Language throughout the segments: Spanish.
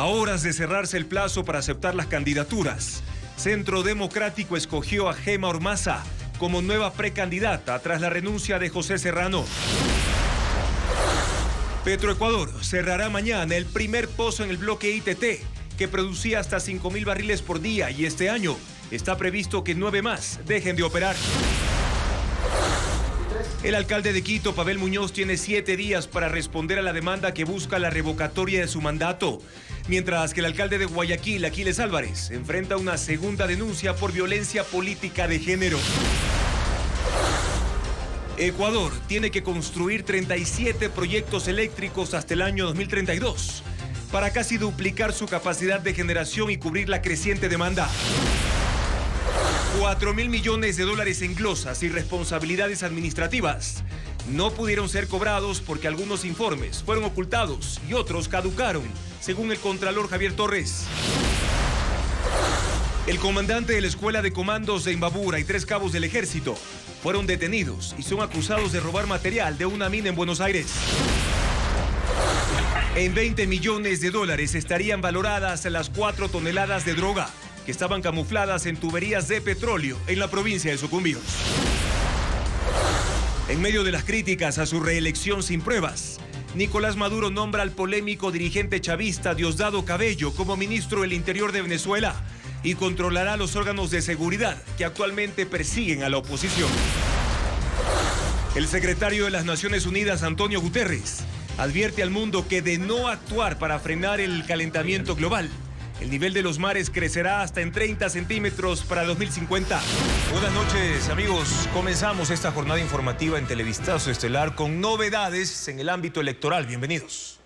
A horas de cerrarse el plazo para aceptar las candidaturas, Centro Democrático escogió a Gema Ormaza como nueva precandidata tras la renuncia de José Serrano. Petroecuador cerrará mañana el primer pozo en el bloque ITT, que producía hasta 5.000 barriles por día, y este año está previsto que 9 más dejen de operar. El alcalde de Quito, Pavel Muñoz, tiene 7 días para responder a la demanda que busca la revocatoria de su mandato, mientras que el alcalde de Guayaquil, Aquiles Álvarez, enfrenta una segunda denuncia por violencia política de género. Ecuador tiene que construir 37 proyectos eléctricos hasta el año 2032 para casi duplicar su capacidad de generación y cubrir la creciente demanda. 4.000 millones de dólares en glosas y responsabilidades administrativas no pudieron ser cobrados porque algunos informes fueron ocultados y otros caducaron, según el contralor Javier Torres. El comandante de la Escuela de Comandos de Imbabura y 3 cabos del Ejército fueron detenidos y son acusados de robar material de una mina en Buenos Aires. En 20 millones de dólares estarían valoradas las 4 toneladas de droga que estaban camufladas en tuberías de petróleo en la provincia de Sucumbíos. En medio de las críticas a su reelección sin pruebas, Nicolás Maduro nombra al polémico dirigente chavista Diosdado Cabello como ministro del Interior de Venezuela y controlará los órganos de seguridad que actualmente persiguen a la oposición. El secretario de las Naciones Unidas, Antonio Guterres, advierte al mundo que de no actuar para frenar el calentamiento global, el nivel de los mares crecerá hasta en 30 centímetros para 2050. Buenas noches, amigos. Comenzamos esta jornada informativa en Televistazo Estelar con novedades en el ámbito electoral. Bienvenidos.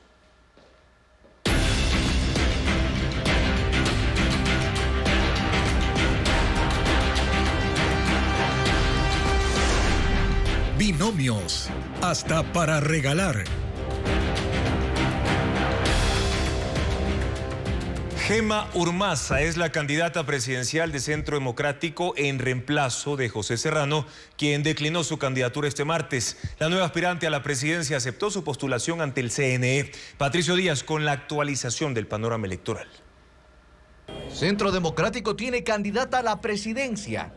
Binomios, hasta para regalar. Gema Ormaza es la candidata presidencial de Centro Democrático en reemplazo de José Serrano, quien declinó su candidatura este martes. La nueva aspirante a la presidencia aceptó su postulación ante el CNE. Patricio Díaz con la actualización del panorama electoral. Centro Democrático tiene candidata a la presidencia.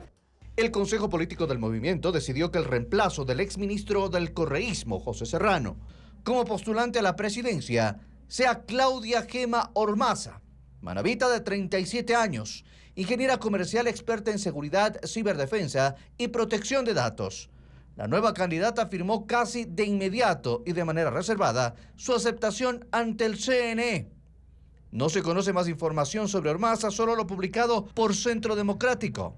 El Consejo Político del Movimiento decidió que el reemplazo del exministro del Correísmo, José Serrano, como postulante a la presidencia, sea Claudia Gema Ormaza, manabita de 37 años, ingeniera comercial experta en seguridad, ciberdefensa y protección de datos. La nueva candidata firmó casi de inmediato y de manera reservada su aceptación ante el CNE. No se conoce más información sobre Ormaza, solo lo publicado por Centro Democrático.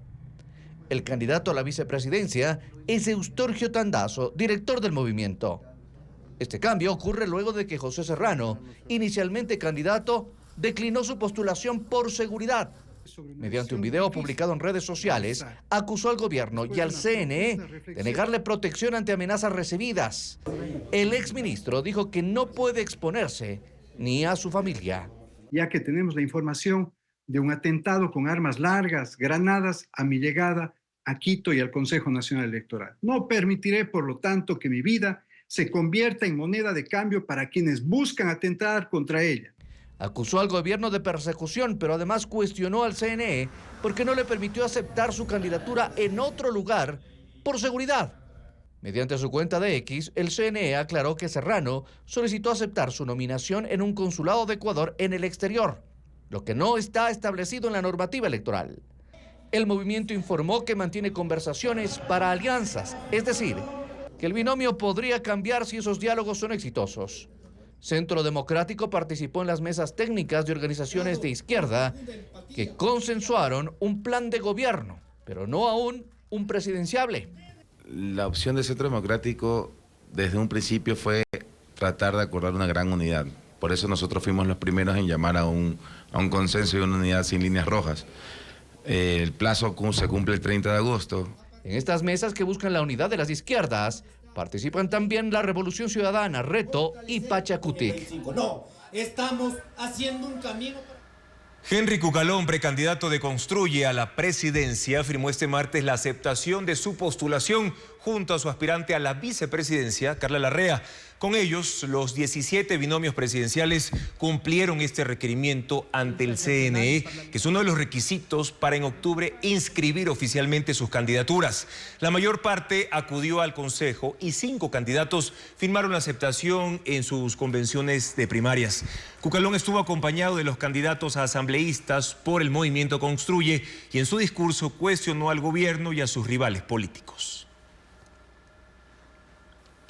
El candidato a la vicepresidencia es Eustorgio Tandazo, director del movimiento. Este cambio ocurre luego de que José Serrano, inicialmente candidato, declinó su postulación por seguridad. Mediante un video publicado en redes sociales, acusó al gobierno y al CNE de negarle protección ante amenazas recibidas. El exministro dijo que no puede exponerse ni a su familia. Ya que tenemos la información de un atentado con armas largas, granadas, a mi llegada a Quito y al Consejo Nacional Electoral. No permitiré, por lo tanto, que mi vida se convierta en moneda de cambio para quienes buscan atentar contra ella. Acusó al gobierno de persecución, pero además cuestionó al CNE porque no le permitió aceptar su candidatura en otro lugar por seguridad. Mediante su cuenta de X, el CNE aclaró que Serrano solicitó aceptar su nominación en un consulado de Ecuador en el exterior, lo que no está establecido en la normativa electoral. El movimiento informó que mantiene conversaciones para alianzas, es decir, que el binomio podría cambiar si esos diálogos son exitosos. Centro Democrático participó en las mesas técnicas de organizaciones de izquierda que consensuaron un plan de gobierno, pero no aún un presidenciable. La opción de Centro Democrático desde un principio fue tratar de acordar una gran unidad. Por eso nosotros fuimos los primeros en llamar a un consenso y una unidad sin líneas rojas. El plazo se cumple el 30 de agosto. En estas mesas que buscan la unidad de las izquierdas, participan también la Revolución Ciudadana, Reto y Pachacutic. No, estamos haciendo un camino. Henry Cucalón, precandidato de Construye a la presidencia, firmó este martes la aceptación de su postulación junto a su aspirante a la vicepresidencia, Carla Larrea. Con ellos, los 17 binomios presidenciales cumplieron este requerimiento ante el CNE, que es uno de los requisitos para en octubre inscribir oficialmente sus candidaturas. La mayor parte acudió al Consejo y 5 candidatos firmaron la aceptación en sus convenciones de primarias. Cucalón estuvo acompañado de los candidatos a asambleístas por el movimiento Construye y en su discurso cuestionó al gobierno y a sus rivales políticos.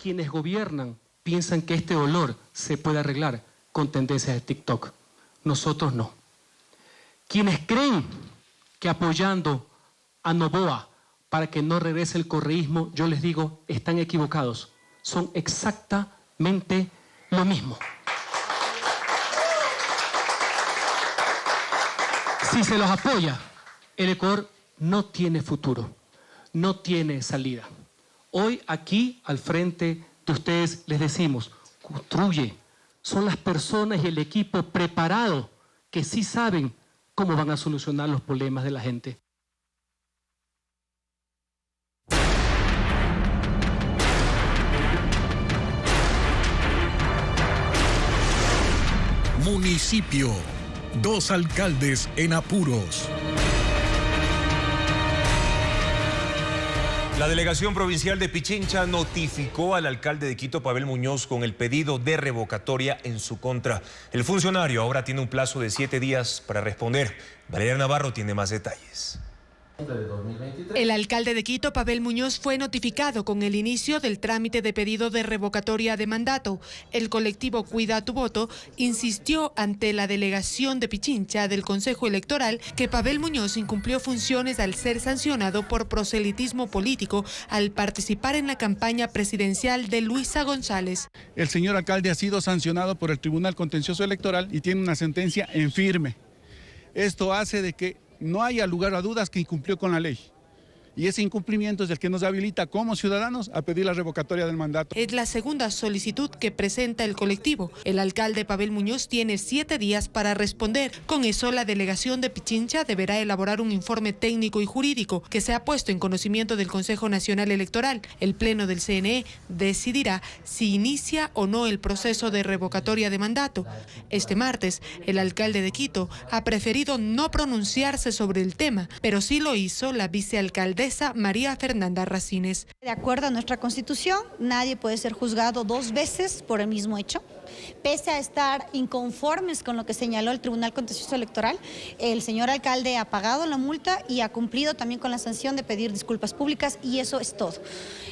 Quienes gobiernan piensan que este olor se puede arreglar con tendencias de TikTok. Nosotros no. Quienes creen que apoyando a Noboa para que no regrese el correísmo, yo les digo, están equivocados. Son exactamente lo mismo. Si se los apoya, el Ecuador no tiene futuro, no tiene salida. Hoy aquí, al frente de ustedes, les decimos, Construye. Son las personas y el equipo preparado que sí saben cómo van a solucionar los problemas de la gente. Municipio. 2 alcaldes en apuros. La delegación provincial de Pichincha notificó al alcalde de Quito, Pavel Muñoz, con el pedido de revocatoria en su contra. El funcionario ahora tiene un plazo de 7 días para responder. Valeria Navarro tiene más detalles. El alcalde de Quito, Pavel Muñoz, fue notificado con el inicio del trámite de pedido de revocatoria de mandato. El colectivo Cuida tu Voto insistió ante la delegación de Pichincha del Consejo Electoral que Pavel Muñoz incumplió funciones al ser sancionado por proselitismo político al participar en la campaña presidencial de Luisa González. El señor alcalde ha sido sancionado por el Tribunal Contencioso Electoral y tiene una sentencia en firme. Esto hace de que no haya lugar a dudas que incumplió con la ley. Y ese incumplimiento es el que nos habilita como ciudadanos a pedir la revocatoria del mandato. Es la segunda solicitud que presenta el colectivo. El alcalde Pavel Muñoz tiene 7 días para responder. Con eso, la delegación de Pichincha deberá elaborar un informe técnico y jurídico que sea puesto en conocimiento del Consejo Nacional Electoral. El Pleno del CNE decidirá si inicia o no el proceso de revocatoria de mandato. Este martes, el alcalde de Quito ha preferido no pronunciarse sobre el tema, pero sí lo hizo la vicealcaldesa María Fernanda Racines. De acuerdo a nuestra Constitución, nadie puede ser juzgado 2 veces por el mismo hecho. Pese a estar inconformes con lo que señaló el Tribunal Contencioso Electoral, el señor alcalde ha pagado la multa y ha cumplido también con la sanción de pedir disculpas públicas, y eso es todo.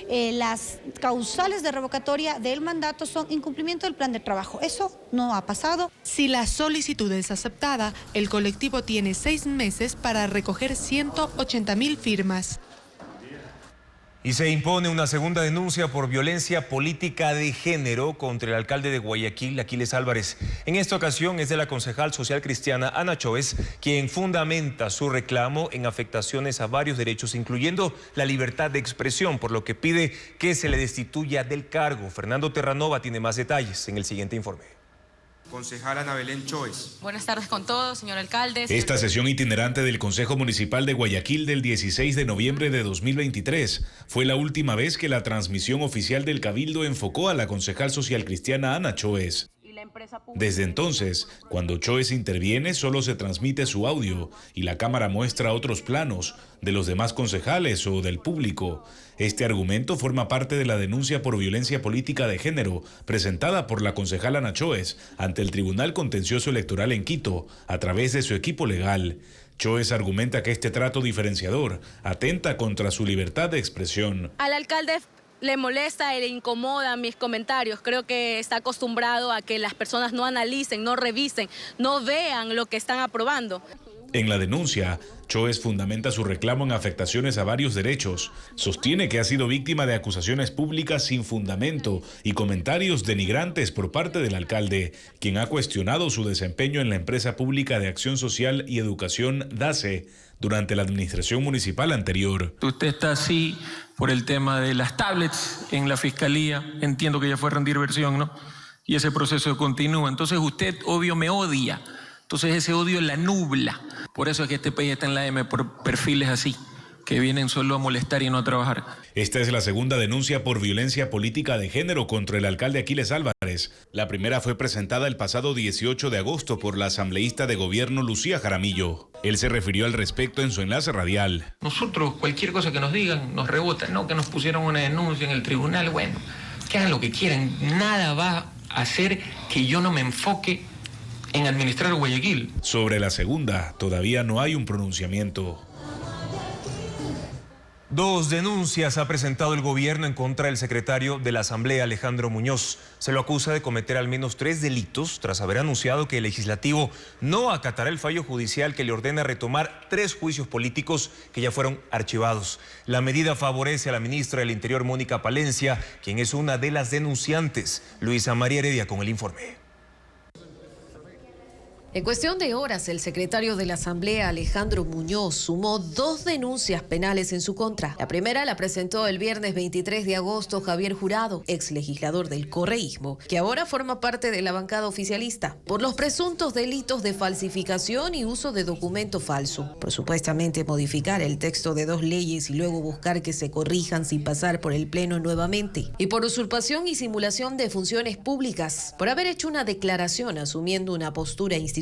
Las causales de revocatoria del mandato son incumplimiento del plan de trabajo. Eso no ha pasado. Si la solicitud es aceptada, el colectivo tiene 6 meses para recoger 180.000 firmas. Y se impone una segunda denuncia por violencia política de género contra el alcalde de Guayaquil, Aquiles Álvarez. En esta ocasión es de la concejal social cristiana Ana Choes, quien fundamenta su reclamo en afectaciones a varios derechos, incluyendo la libertad de expresión, por lo que pide que se le destituya del cargo. Fernando Terranova tiene más detalles en el siguiente informe. Concejal Ana Belén Choes. Buenas tardes con todos, señor alcalde. Esta sesión itinerante del Consejo Municipal de Guayaquil del 16 de noviembre de 2023 fue la última vez que la transmisión oficial del Cabildo enfocó a la concejal social cristiana Ana Choes. Desde entonces, cuando Choes interviene, solo se transmite su audio y la cámara muestra otros planos de los demás concejales o del público. Este argumento forma parte de la denuncia por violencia política de género presentada por la concejala Ana Choes ante el Tribunal Contencioso Electoral en Quito a través de su equipo legal. Choes argumenta que este trato diferenciador atenta contra su libertad de expresión. Al alcalde le molesta y le incomoda mis comentarios. Creo que está acostumbrado a que las personas no analicen, no revisen, no vean lo que están aprobando. En la denuncia, Choes fundamenta su reclamo en afectaciones a varios derechos. Sostiene que ha sido víctima de acusaciones públicas sin fundamento y comentarios denigrantes por parte del alcalde, quien ha cuestionado su desempeño en la empresa pública de acción social y educación DACE durante la administración municipal anterior. Usted está así por el tema de las tablets en la fiscalía. Entiendo que ya fue a rendir versión, ¿no? Y ese proceso continúa. Entonces usted, obvio, me odia. Entonces ese odio la nubla. Por eso es que este país está en la M, por perfiles así, que vienen solo a molestar y no a trabajar. Esta es la segunda denuncia por violencia política de género contra el alcalde Aquiles Álvarez. La primera fue presentada el pasado 18 de agosto por la asambleísta de gobierno Lucía Jaramillo. Él se refirió al respecto en su enlace radial. Nosotros, cualquier cosa que nos digan, nos rebotan, ¿no? Que nos pusieron una denuncia en el tribunal, bueno, que hagan lo que quieran. Nada va a hacer que yo no me enfoque en administrar Guayaquil. Sobre la segunda, todavía no hay un pronunciamiento. 2 denuncias ha presentado el gobierno en contra del secretario de la Asamblea, Alejandro Muñoz. Se lo acusa de cometer al menos 3 delitos tras haber anunciado que el legislativo no acatará el fallo judicial que le ordena retomar 3 juicios políticos que ya fueron archivados. La medida favorece a la ministra del Interior, Mónica Palencia, quien es una de las denunciantes. Luisa María Heredia con el informe. En cuestión de horas, el secretario de la Asamblea, Alejandro Muñoz, sumó 2 denuncias penales en su contra. La primera la presentó el viernes 23 de agosto Javier Jurado, ex legislador del correísmo, que ahora forma parte de la bancada oficialista, por los presuntos delitos de falsificación y uso de documento falso, por supuestamente modificar el texto de 2 leyes y luego buscar que se corrijan sin pasar por el Pleno nuevamente, y por usurpación y simulación de funciones públicas, por haber hecho una declaración asumiendo una postura institucional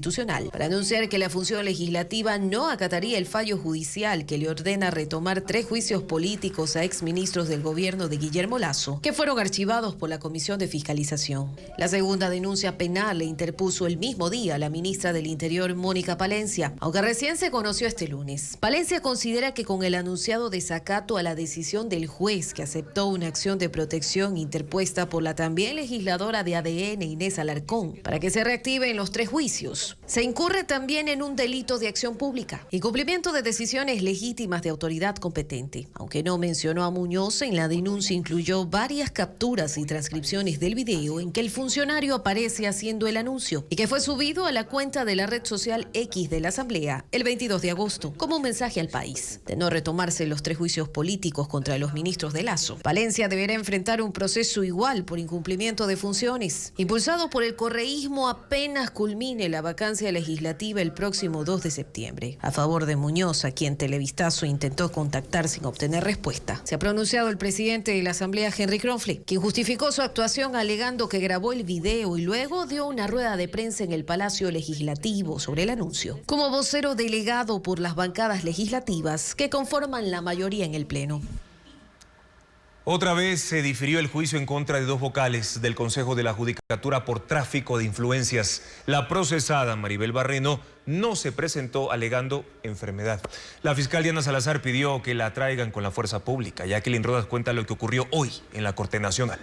para anunciar que la función legislativa no acataría el fallo judicial que le ordena retomar 3 juicios políticos a exministros del gobierno de Guillermo Lasso, que fueron archivados por la Comisión de Fiscalización. La segunda denuncia penal le interpuso el mismo día la ministra del Interior, Mónica Palencia, aunque recién se conoció este lunes. Palencia considera que con el anunciado desacato a la decisión del juez que aceptó una acción de protección interpuesta por la también legisladora de ADN, Inés Alarcón, para que se reactiven los 3 juicios, se incurre también en un delito de acción pública, incumplimiento de decisiones legítimas de autoridad competente. Aunque no mencionó a Muñoz, en la denuncia incluyó varias capturas y transcripciones del video en que el funcionario aparece haciendo el anuncio y que fue subido a la cuenta de la red social X de la Asamblea el 22 de agosto como un mensaje al país. De no retomarse los 3 juicios políticos contra los ministros de Lasso, Palencia deberá enfrentar un proceso igual por incumplimiento de funciones, impulsado por el correísmo apenas culmine la vacancia legislativa el próximo 2 de septiembre. A favor de Muñoz, a quien Televistazo intentó contactar sin obtener respuesta, se ha pronunciado el presidente de la Asamblea, Henry Kronfle, quien justificó su actuación alegando que grabó el video y luego dio una rueda de prensa en el Palacio Legislativo sobre el anuncio, como vocero delegado por las bancadas legislativas que conforman la mayoría en el Pleno. Otra vez se difirió el juicio en contra de 2 vocales del Consejo de la Judicatura por tráfico de influencias. La procesada Maribel Barreno no se presentó alegando enfermedad. La fiscal Diana Salazar pidió que la traigan con la fuerza pública. Jacqueline Rodas cuenta lo que ocurrió hoy en la Corte Nacional.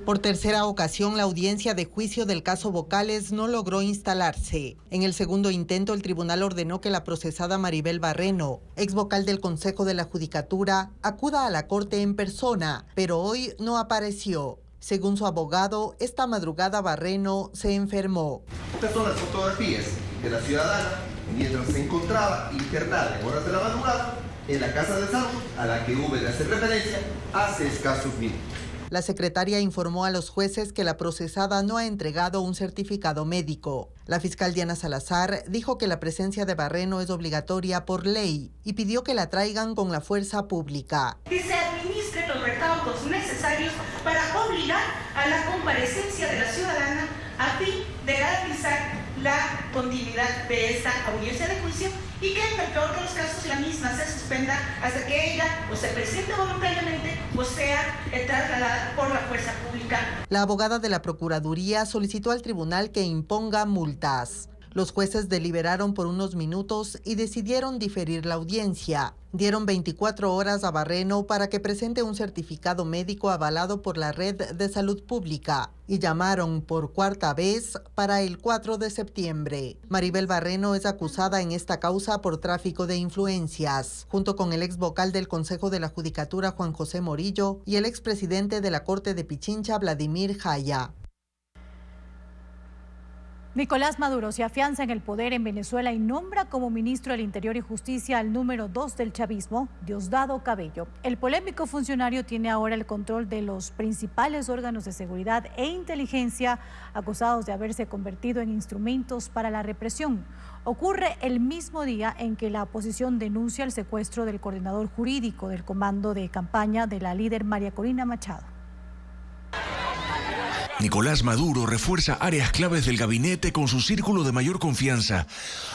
Por tercera ocasión, la audiencia de juicio del caso Vocales no logró instalarse. En el segundo intento, el tribunal ordenó que la procesada Maribel Barreno, ex vocal del Consejo de la Judicatura, acuda a la corte en persona, pero hoy no apareció. Según su abogado, esta madrugada Barreno se enfermó. Estas son las fotografías de la ciudadana mientras se encontraba internada en horas de la madrugada en la Casa de Salud a la que hubo de hacer referencia hace escasos minutos. La secretaria informó a los jueces que la procesada no ha entregado un certificado médico. La fiscal Diana Salazar dijo que la presencia de Barreno es obligatoria por ley y pidió que la traigan con la fuerza pública. Que se administren los recaudos necesarios para obligar a la comparecencia de la ciudadana a fin de garantizar la continuidad de esta audiencia de juicio y que en el peor de los casos la misma se suspenda hasta que ella o se presente voluntariamente o sea trasladada por la fuerza pública. La abogada de la Procuraduría solicitó al tribunal que imponga multas. Los jueces deliberaron por unos minutos y decidieron diferir la audiencia. Dieron 24 horas a Barreno para que presente un certificado médico avalado por la Red de Salud Pública y llamaron por 4ª vez para el 4 de septiembre. Maribel Barreno es acusada en esta causa por tráfico de influencias, junto con el ex vocal del Consejo de la Judicatura, Juan José Morillo, y el expresidente de la Corte de Pichincha, Vladimir Jaya. Nicolás Maduro se afianza en el poder en Venezuela y nombra como ministro del Interior y Justicia al número 2 del chavismo, Diosdado Cabello. El polémico funcionario tiene ahora el control de los principales órganos de seguridad e inteligencia, acusados de haberse convertido en instrumentos para la represión. Ocurre el mismo día en que la oposición denuncia el secuestro del coordinador jurídico del comando de campaña de la líder María Corina Machado. Nicolás Maduro refuerza áreas claves del gabinete con su círculo de mayor confianza.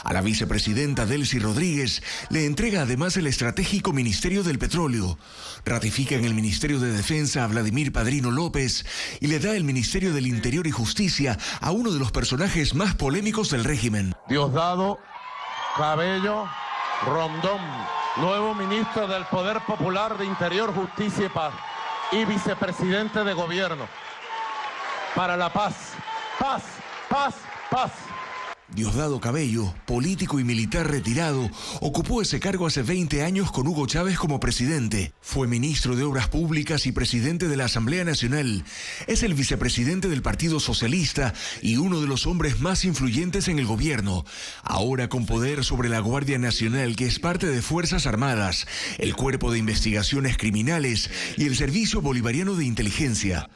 A la vicepresidenta Delcy Rodríguez le entrega además el estratégico Ministerio del Petróleo. Ratifica en el Ministerio de Defensa a Vladimir Padrino López y le da el Ministerio del Interior y Justicia a uno de los personajes más polémicos del régimen. Diosdado Cabello Rondón, nuevo ministro del Poder Popular de Interior, Justicia y Paz y vicepresidente de Gobierno. Para la paz, paz, paz, paz. Diosdado Cabello, político y militar retirado, ocupó ese cargo hace 20 años con Hugo Chávez como presidente. Fue ministro de Obras Públicas y presidente de la Asamblea Nacional. Es el vicepresidente del Partido Socialista y uno de los hombres más influyentes en el gobierno. Ahora con poder sobre la Guardia Nacional, que es parte de Fuerzas Armadas, el Cuerpo de Investigaciones Criminales y el Servicio Bolivariano de Inteligencia.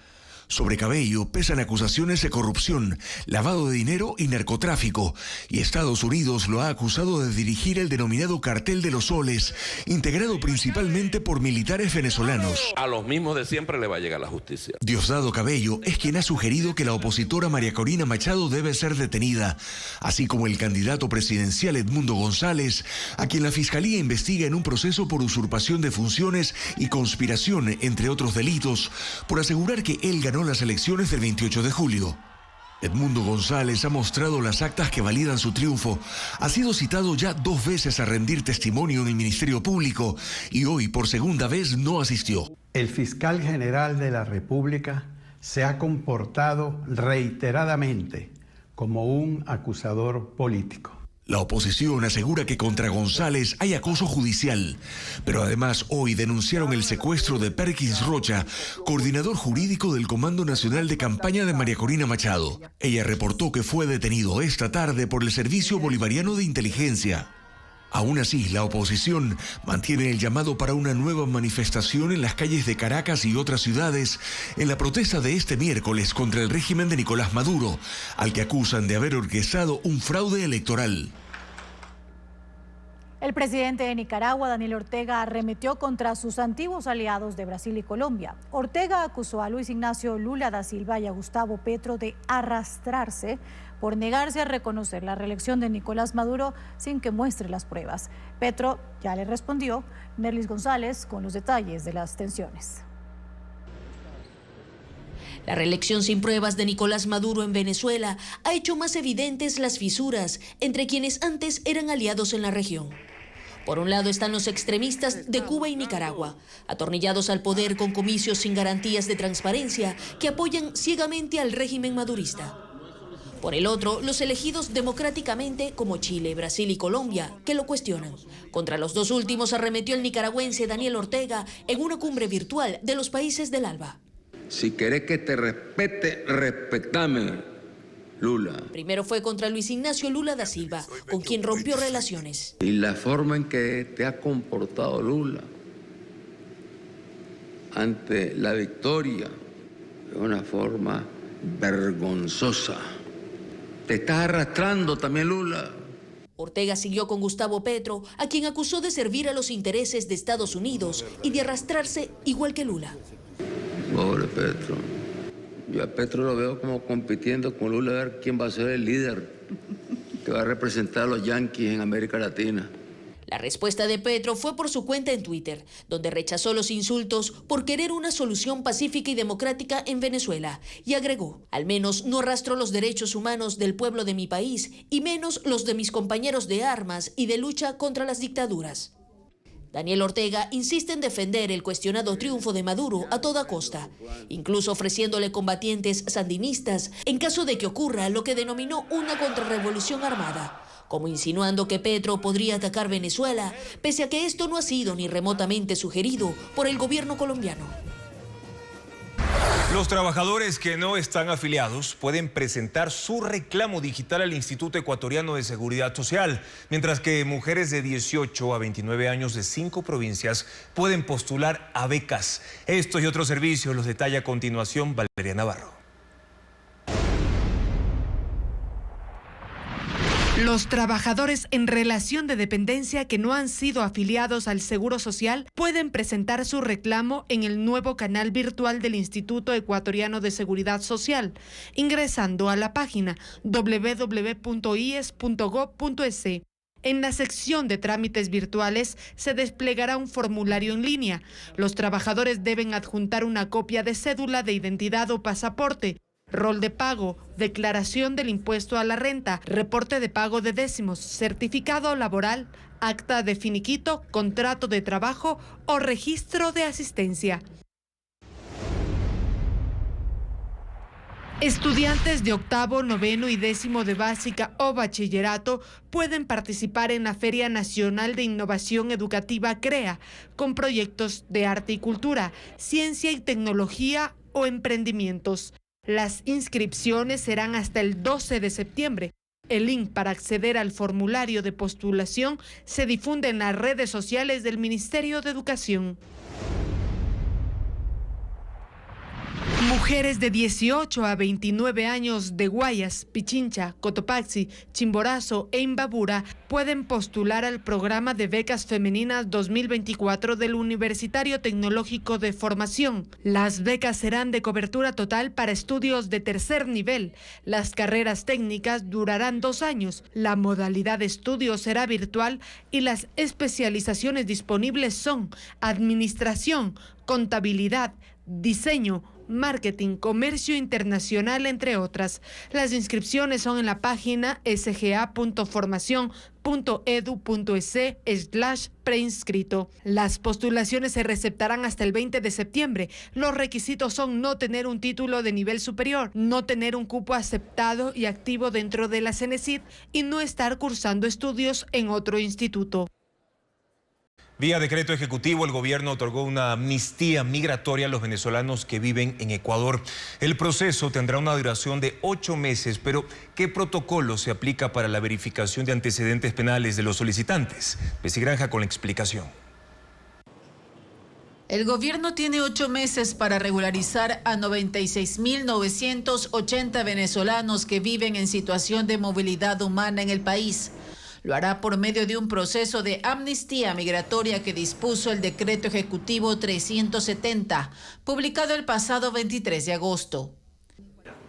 Sobre Cabello pesan acusaciones de corrupción, lavado de dinero y narcotráfico, y Estados Unidos lo ha acusado de dirigir el denominado Cartel de los Soles, integrado principalmente por militares venezolanos. A los mismos de siempre le va a llegar la justicia. Diosdado Cabello es quien ha sugerido que la opositora María Corina Machado debe ser detenida, así como el candidato presidencial Edmundo González, a quien la Fiscalía investiga en un proceso por usurpación de funciones y conspiración, entre otros delitos, por asegurar que él ganó las elecciones del 28 de julio. Edmundo González ha mostrado las actas que validan su triunfo. Ha sido citado ya 2 veces a rendir testimonio en el Ministerio Público y hoy por segunda vez no asistió. El fiscal general de la República se ha comportado reiteradamente como un acusador político. La oposición asegura que contra González hay acoso judicial, pero además hoy denunciaron el secuestro de Perkins Rocha, coordinador jurídico del Comando Nacional de Campaña de María Corina Machado. Ella reportó que fue detenido esta tarde por el Servicio Bolivariano de Inteligencia. Aún así, la oposición mantiene el llamado para una nueva manifestación en las calles de Caracas y otras ciudades en la protesta de este miércoles contra el régimen de Nicolás Maduro, al que acusan de haber orquestado un fraude electoral. El presidente de Nicaragua, Daniel Ortega, arremetió contra sus antiguos aliados de Brasil y Colombia. Ortega acusó a Luis Ignacio Lula da Silva y a Gustavo Petro de arrastrarse por negarse a reconocer la reelección de Nicolás Maduro sin que muestre las pruebas. Petro ya le respondió. Merlis González con los detalles de las tensiones. La reelección sin pruebas de Nicolás Maduro en Venezuela ha hecho más evidentes las fisuras entre quienes antes eran aliados en la región. Por un lado están los extremistas de Cuba y Nicaragua, atornillados al poder con comicios sin garantías de transparencia que apoyan ciegamente al régimen madurista. Por el otro, los elegidos democráticamente como Chile, Brasil y Colombia, que lo cuestionan. Contra los dos últimos arremetió el nicaragüense Daniel Ortega en una cumbre virtual de los países del ALBA. Si querés que te respete, respetame, Lula. Primero fue contra Luis Ignacio Lula da Silva, con quien rompió relaciones. Y la forma en que te ha comportado Lula ante la victoria es una forma vergonzosa. Te estás arrastrando también, Lula. Ortega siguió con Gustavo Petro, a quien acusó de servir a los intereses de Estados Unidos y de arrastrarse igual que Lula. Pobre Petro. Yo a Petro lo veo como compitiendo con Lula a ver quién va a ser el líder que va a representar a los yanquis en América Latina. La respuesta de Petro fue por su cuenta en Twitter, donde rechazó los insultos por querer una solución pacífica y democrática en Venezuela, y agregó: al menos no arrastro los derechos humanos del pueblo de mi país, y menos los de mis compañeros de armas y de lucha contra las dictaduras. Daniel Ortega insiste en defender el cuestionado triunfo de Maduro a toda costa, incluso ofreciéndole combatientes sandinistas en caso de que ocurra lo que denominó una contrarrevolución armada, como insinuando que Petro podría atacar Venezuela, pese a que esto no ha sido ni remotamente sugerido por el gobierno colombiano. Los trabajadores que no están afiliados pueden presentar su reclamo digital al Instituto Ecuatoriano de Seguridad Social, mientras que mujeres de 18 a 29 años de 5 provincias pueden postular a becas. Estos y otros servicios los detalla a continuación Valeria Navarro. Los trabajadores en relación de dependencia que no han sido afiliados al Seguro Social pueden presentar su reclamo en el nuevo canal virtual del Instituto Ecuatoriano de Seguridad Social, ingresando a la página www.ies.gov.es. En la sección de trámites virtuales se desplegará un formulario en línea. Los trabajadores deben adjuntar una copia de cédula de identidad o pasaporte, rol de pago, declaración del impuesto a la renta, reporte de pago de décimos, certificado laboral, acta de finiquito, contrato de trabajo o registro de asistencia. Estudiantes de octavo, noveno y décimo de básica o bachillerato pueden participar en la Feria Nacional de Innovación Educativa CREA con proyectos de arte y cultura, ciencia y tecnología o emprendimientos. Las inscripciones serán hasta el 12 de septiembre. El link para acceder al formulario de postulación se difunde en las redes sociales del Ministerio de Educación. Mujeres de 18 a 29 años de Guayas, Pichincha, Cotopaxi, Chimborazo e Imbabura pueden postular al programa de becas femeninas 2024 del Universitario Tecnológico de Formación. Las becas serán de cobertura total para estudios de tercer nivel. Las carreras técnicas durarán 2 años. La modalidad de estudio será virtual y las especializaciones disponibles son administración, contabilidad, diseño, marketing, comercio internacional, entre otras. Las inscripciones son en la página sga.formacion.edu.es/preinscrito. Las postulaciones se receptarán hasta el 20 de septiembre. Los requisitos son no tener un título de nivel superior, no tener un cupo aceptado y activo dentro de la CENESID y no estar cursando estudios en otro instituto. Vía decreto ejecutivo, el gobierno otorgó una amnistía migratoria a los venezolanos que viven en Ecuador. El proceso tendrá una duración de 8 meses, pero ¿qué protocolo se aplica para la verificación de antecedentes penales de los solicitantes? Bessie Granja con la explicación. El gobierno tiene 8 meses para regularizar a 96.980 venezolanos que viven en situación de movilidad humana en el país. Lo hará por medio de un proceso de amnistía migratoria que dispuso el decreto ejecutivo 370, publicado el pasado 23 de agosto.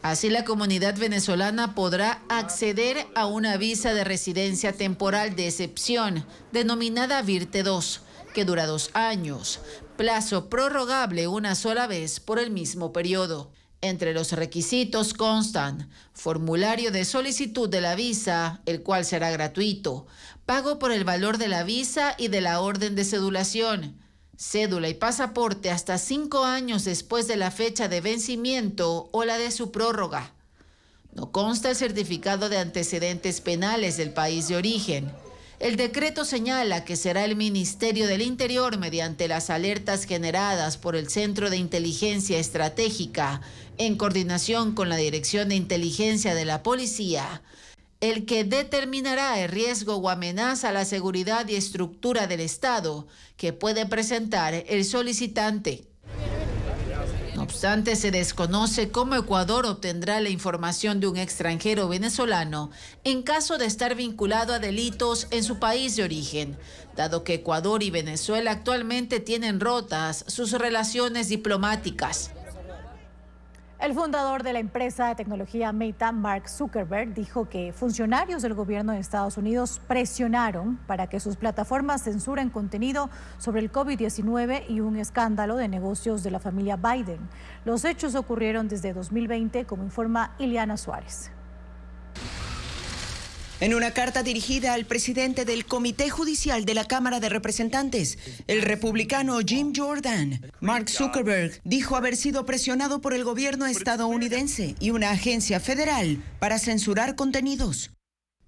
Así, la comunidad venezolana podrá acceder a una visa de residencia temporal de excepción, denominada VIRTE 2, que dura 2 años, plazo prorrogable una sola vez por el mismo periodo. Entre los requisitos constan formulario de solicitud de la visa, el cual será gratuito, pago por el valor de la visa y de la orden de cedulación, cédula y pasaporte hasta 5 años después de la fecha de vencimiento o la de su prórroga. No consta el certificado de antecedentes penales del país de origen. El decreto señala que será el Ministerio del Interior, mediante las alertas generadas por el Centro de Inteligencia Estratégica, en coordinación con la Dirección de Inteligencia de la Policía, el que determinará el riesgo o amenaza a la seguridad y estructura del Estado que puede presentar el solicitante. No obstante, se desconoce cómo Ecuador obtendrá la información de un extranjero venezolano en caso de estar vinculado a delitos en su país de origen, dado que Ecuador y Venezuela actualmente tienen rotas sus relaciones diplomáticas. El fundador de la empresa de tecnología Meta, Mark Zuckerberg, dijo que funcionarios del gobierno de Estados Unidos presionaron para que sus plataformas censuren contenido sobre el COVID-19 y un escándalo de negocios de la familia Biden. Los hechos ocurrieron desde 2020, como informa Ileana Suárez. En una carta dirigida al presidente del Comité Judicial de la Cámara de Representantes, el republicano Jim Jordan, Mark Zuckerberg dijo haber sido presionado por el gobierno estadounidense y una agencia federal para censurar contenidos.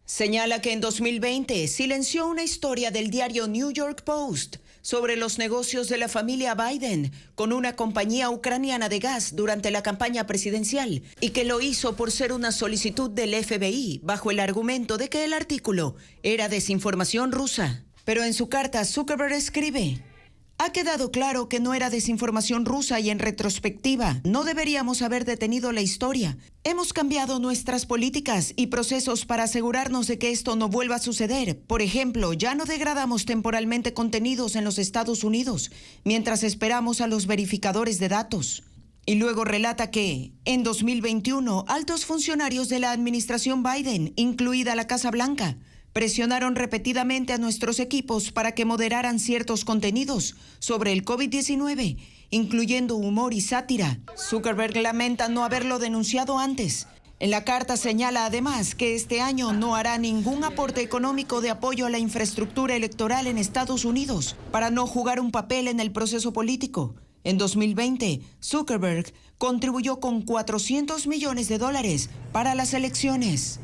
Señala que en 2020 silenció una historia del diario New York Post sobre los negocios de la familia Biden con una compañía ucraniana de gas durante la campaña presidencial y que lo hizo por ser una solicitud del FBI bajo el argumento de que el artículo era desinformación rusa. Pero en su carta Zuckerberg escribe: ha quedado claro que no era desinformación rusa y en retrospectiva no deberíamos haber detenido la historia. Hemos cambiado nuestras políticas y procesos para asegurarnos de que esto no vuelva a suceder. Por ejemplo, ya no degradamos temporalmente contenidos en los Estados Unidos mientras esperamos a los verificadores de datos. Y luego relata que, en 2021, altos funcionarios de la administración Biden, incluida la Casa Blanca, presionaron repetidamente a nuestros equipos para que moderaran ciertos contenidos sobre el COVID-19, incluyendo humor y sátira. Zuckerberg lamenta no haberlo denunciado antes. En la carta señala además que este año no hará ningún aporte económico de apoyo a la infraestructura electoral en Estados Unidos para no jugar un papel en el proceso político. En 2020, Zuckerberg contribuyó con $400 millones para las elecciones.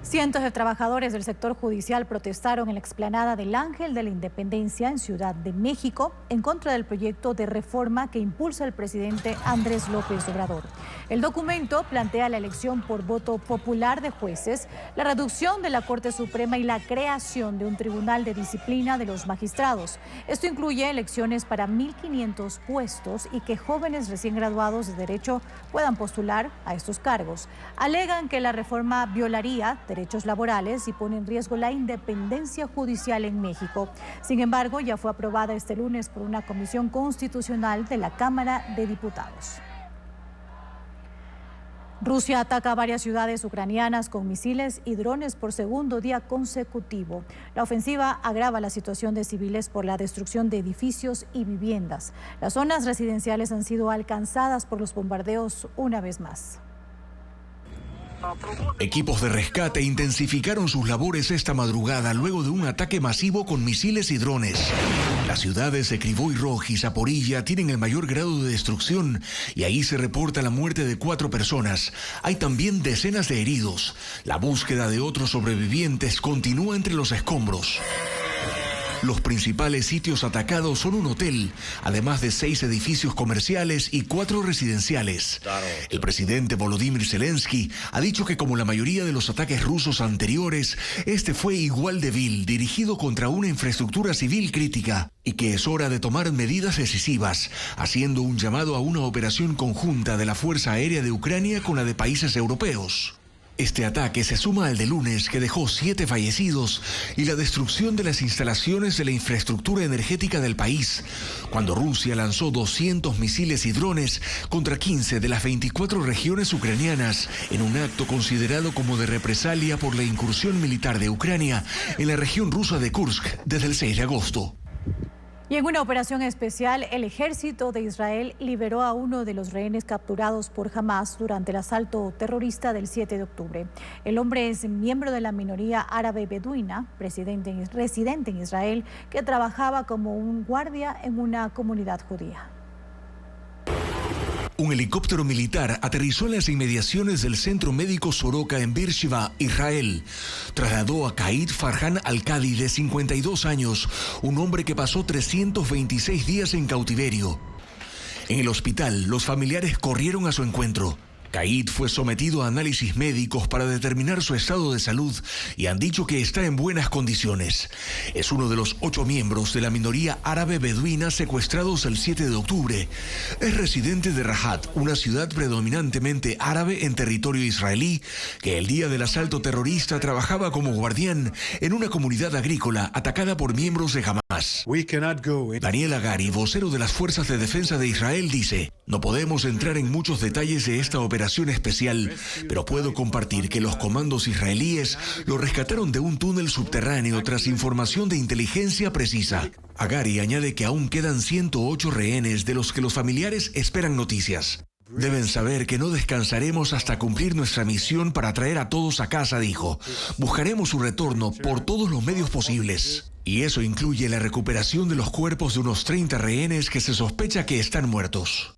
Cientos de trabajadores del sector judicial protestaron en la explanada del Ángel de la Independencia en Ciudad de México en contra del proyecto de reforma que impulsa el presidente Andrés López Obrador. El documento plantea la elección por voto popular de jueces, la reducción de la Corte Suprema y la creación de un tribunal de disciplina de los magistrados. Esto incluye elecciones para 1.500 puestos y que jóvenes recién graduados de Derecho puedan postular a estos cargos. Alegan que la reforma violaría derechos laborales y pone en riesgo la independencia judicial en México. Sin embargo, ya fue aprobada este lunes por una comisión constitucional de la Cámara de Diputados. Rusia ataca varias ciudades ucranianas con misiles y drones por segundo día consecutivo. La ofensiva agrava la situación de civiles por la destrucción de edificios y viviendas. Las zonas residenciales han sido alcanzadas por los bombardeos una vez más. Equipos de rescate intensificaron sus labores esta madrugada luego de un ataque masivo con misiles y drones. Las ciudades de Kryvyi Rog y Zaporilla tienen el mayor grado de destrucción y ahí se reporta la muerte de 4 personas. Hay también decenas de heridos. La búsqueda de otros sobrevivientes continúa entre los escombros. Los principales sitios atacados son un hotel, además de 6 edificios comerciales y 4 residenciales. El presidente Volodymyr Zelensky ha dicho que como la mayoría de los ataques rusos anteriores, este fue igual de vil, dirigido contra una infraestructura civil crítica, y que es hora de tomar medidas decisivas, haciendo un llamado a una operación conjunta de la Fuerza Aérea de Ucrania con la de países europeos. Este ataque se suma al de lunes, que dejó 7 fallecidos y la destrucción de las instalaciones de la infraestructura energética del país, cuando Rusia lanzó 200 misiles y drones contra 15 de las 24 regiones ucranianas, en un acto considerado como de represalia por la incursión militar de Ucrania en la región rusa de Kursk desde el 6 de agosto. Y en una operación especial, el ejército de Israel liberó a uno de los rehenes capturados por Hamas durante el asalto terrorista del 7 de octubre. El hombre es miembro de la minoría árabe beduina, residente en Israel, que trabajaba como un guardia en una comunidad judía. Un helicóptero militar aterrizó en las inmediaciones del centro médico Soroka en Beersheba, Israel. Trasladó a Kaid Farhan Al-Kadi, de 52 años, un hombre que pasó 326 días en cautiverio. En el hospital, los familiares corrieron a su encuentro. Kaid fue sometido a análisis médicos para determinar su estado de salud y han dicho que está en buenas condiciones. Es uno de los 8 miembros de la minoría árabe beduina secuestrados el 7 de octubre. Es residente de Rahat, una ciudad predominantemente árabe en territorio israelí, que el día del asalto terrorista trabajaba como guardián en una comunidad agrícola atacada por miembros de Hamas. Daniel Hagari, vocero de las Fuerzas de Defensa de Israel, dice: no podemos entrar en muchos detalles de esta operación especial, pero puedo compartir que los comandos israelíes lo rescataron de un túnel subterráneo tras información de inteligencia precisa. Hagari añade que aún quedan 108 rehenes de los que los familiares esperan noticias. Deben saber que no descansaremos hasta cumplir nuestra misión para traer a todos a casa, dijo. Buscaremos su retorno por todos los medios posibles. Y eso incluye la recuperación de los cuerpos de unos 30 rehenes que se sospecha que están muertos.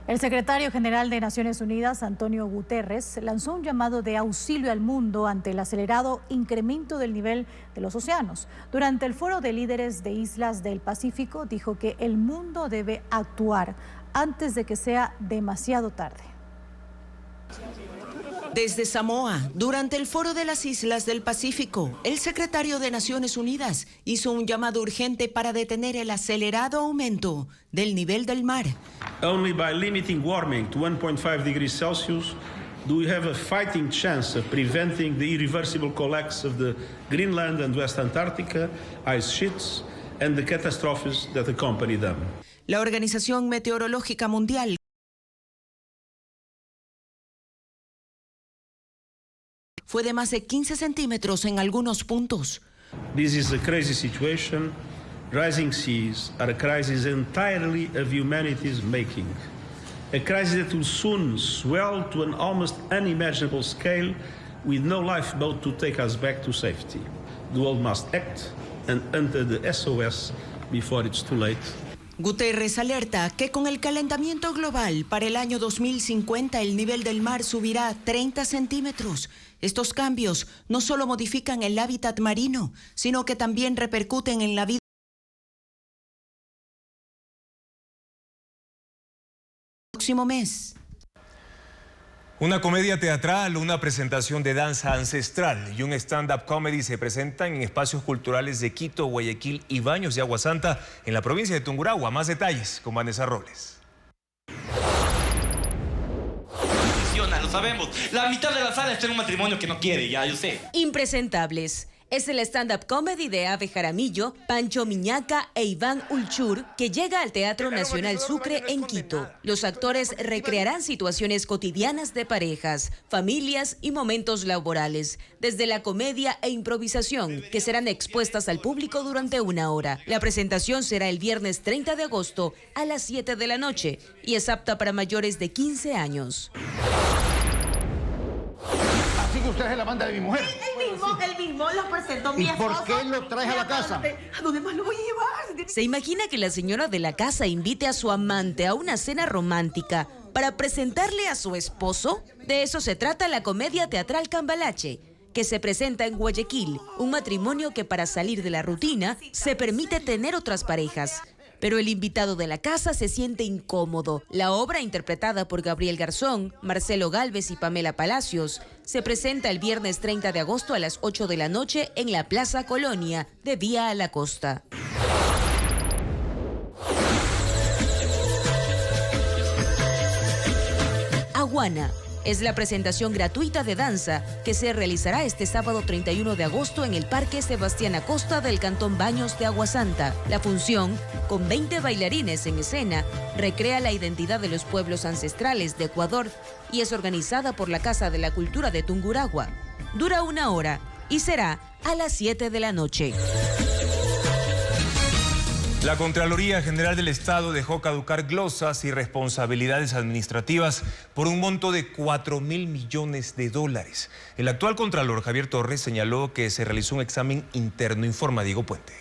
El secretario general de Naciones Unidas, Antonio Guterres, lanzó un llamado de auxilio al mundo ante el acelerado incremento del nivel de los océanos. Durante el foro de líderes de islas del Pacífico, dijo que el mundo debe actuar antes de que sea demasiado tarde. Desde Samoa, durante el Foro de las Islas del Pacífico, el secretario de Naciones Unidas hizo un llamado urgente para detener el acelerado aumento del nivel del mar. Only by limiting warming to 1.5 degrees Celsius do we have a fighting chance of preventing the irreversible collapse of the Greenland and West Antarctica ice sheets and the catastrophes that accompany them. La Organización Meteorológica Mundial fue de más de 15 centímetros en algunos puntos. This is a crazy situation. Rising seas are a crisis entirely of humanity's making. A crisis that will soon swell to an almost unimaginable scale with no lifeboat to take us back to safety. The world must act and enter the SOS before it's too late. Guterres alerta que con el calentamiento global para el año 2050 el nivel del mar subirá 30 centímetros. Estos cambios no solo modifican el hábitat marino, sino que también repercuten en la vida. Próximo mes. Una comedia teatral, una presentación de danza ancestral y un stand-up comedy se presentan en espacios culturales de Quito, Guayaquil y Baños de Agua Santa en la provincia de Tungurahua. Más detalles con Vanessa Robles. Lo sabemos. La mitad de la sala está en un matrimonio que no quiere, ya yo sé. Impresentables. Es el stand-up comedy de Ave Jaramillo, Pancho Miñaca e Iván Ulchur, que llega al Teatro Nacional Sucre en Quito. Los actores recrearán situaciones cotidianas de parejas, familias y momentos laborales, desde la comedia e improvisación, que serán expuestas al público durante 1 hora. La presentación será el viernes 30 de agosto a las 7 de la noche y es apta para mayores de 15 años. Así que usted es la banda de mi mujer. El mismo lo presentó mi esposo. ¿Y por qué lo traes a la casa? ¿A dónde más lo voy a llevar? Se imagina que la señora de la casa invite a su amante a una cena romántica para presentarle a su esposo. De eso se trata la comedia teatral Cambalache, que se presenta en Guayaquil, un matrimonio que para salir de la rutina se permite tener otras parejas. Pero el invitado de la casa se siente incómodo. La obra, interpretada por Gabriel Garzón, Marcelo Gálvez y Pamela Palacios, se presenta el viernes 30 de agosto a las 8 de la noche en la Plaza Colonia de Vía a la Costa. Aguana es la presentación gratuita de danza que se realizará este sábado 31 de agosto en el Parque Sebastián Acosta del Cantón Baños de Agua Santa. La función, con 20 bailarines en escena, recrea la identidad de los pueblos ancestrales de Ecuador y es organizada por la Casa de la Cultura de Tungurahua. Dura 1 hora y será a las 7 de la noche. La Contraloría General del Estado dejó caducar glosas y responsabilidades administrativas por un monto de 4.000 millones de dólares. El actual Contralor Javier Torres señaló que se realizó un examen interno, informa Diego Puente.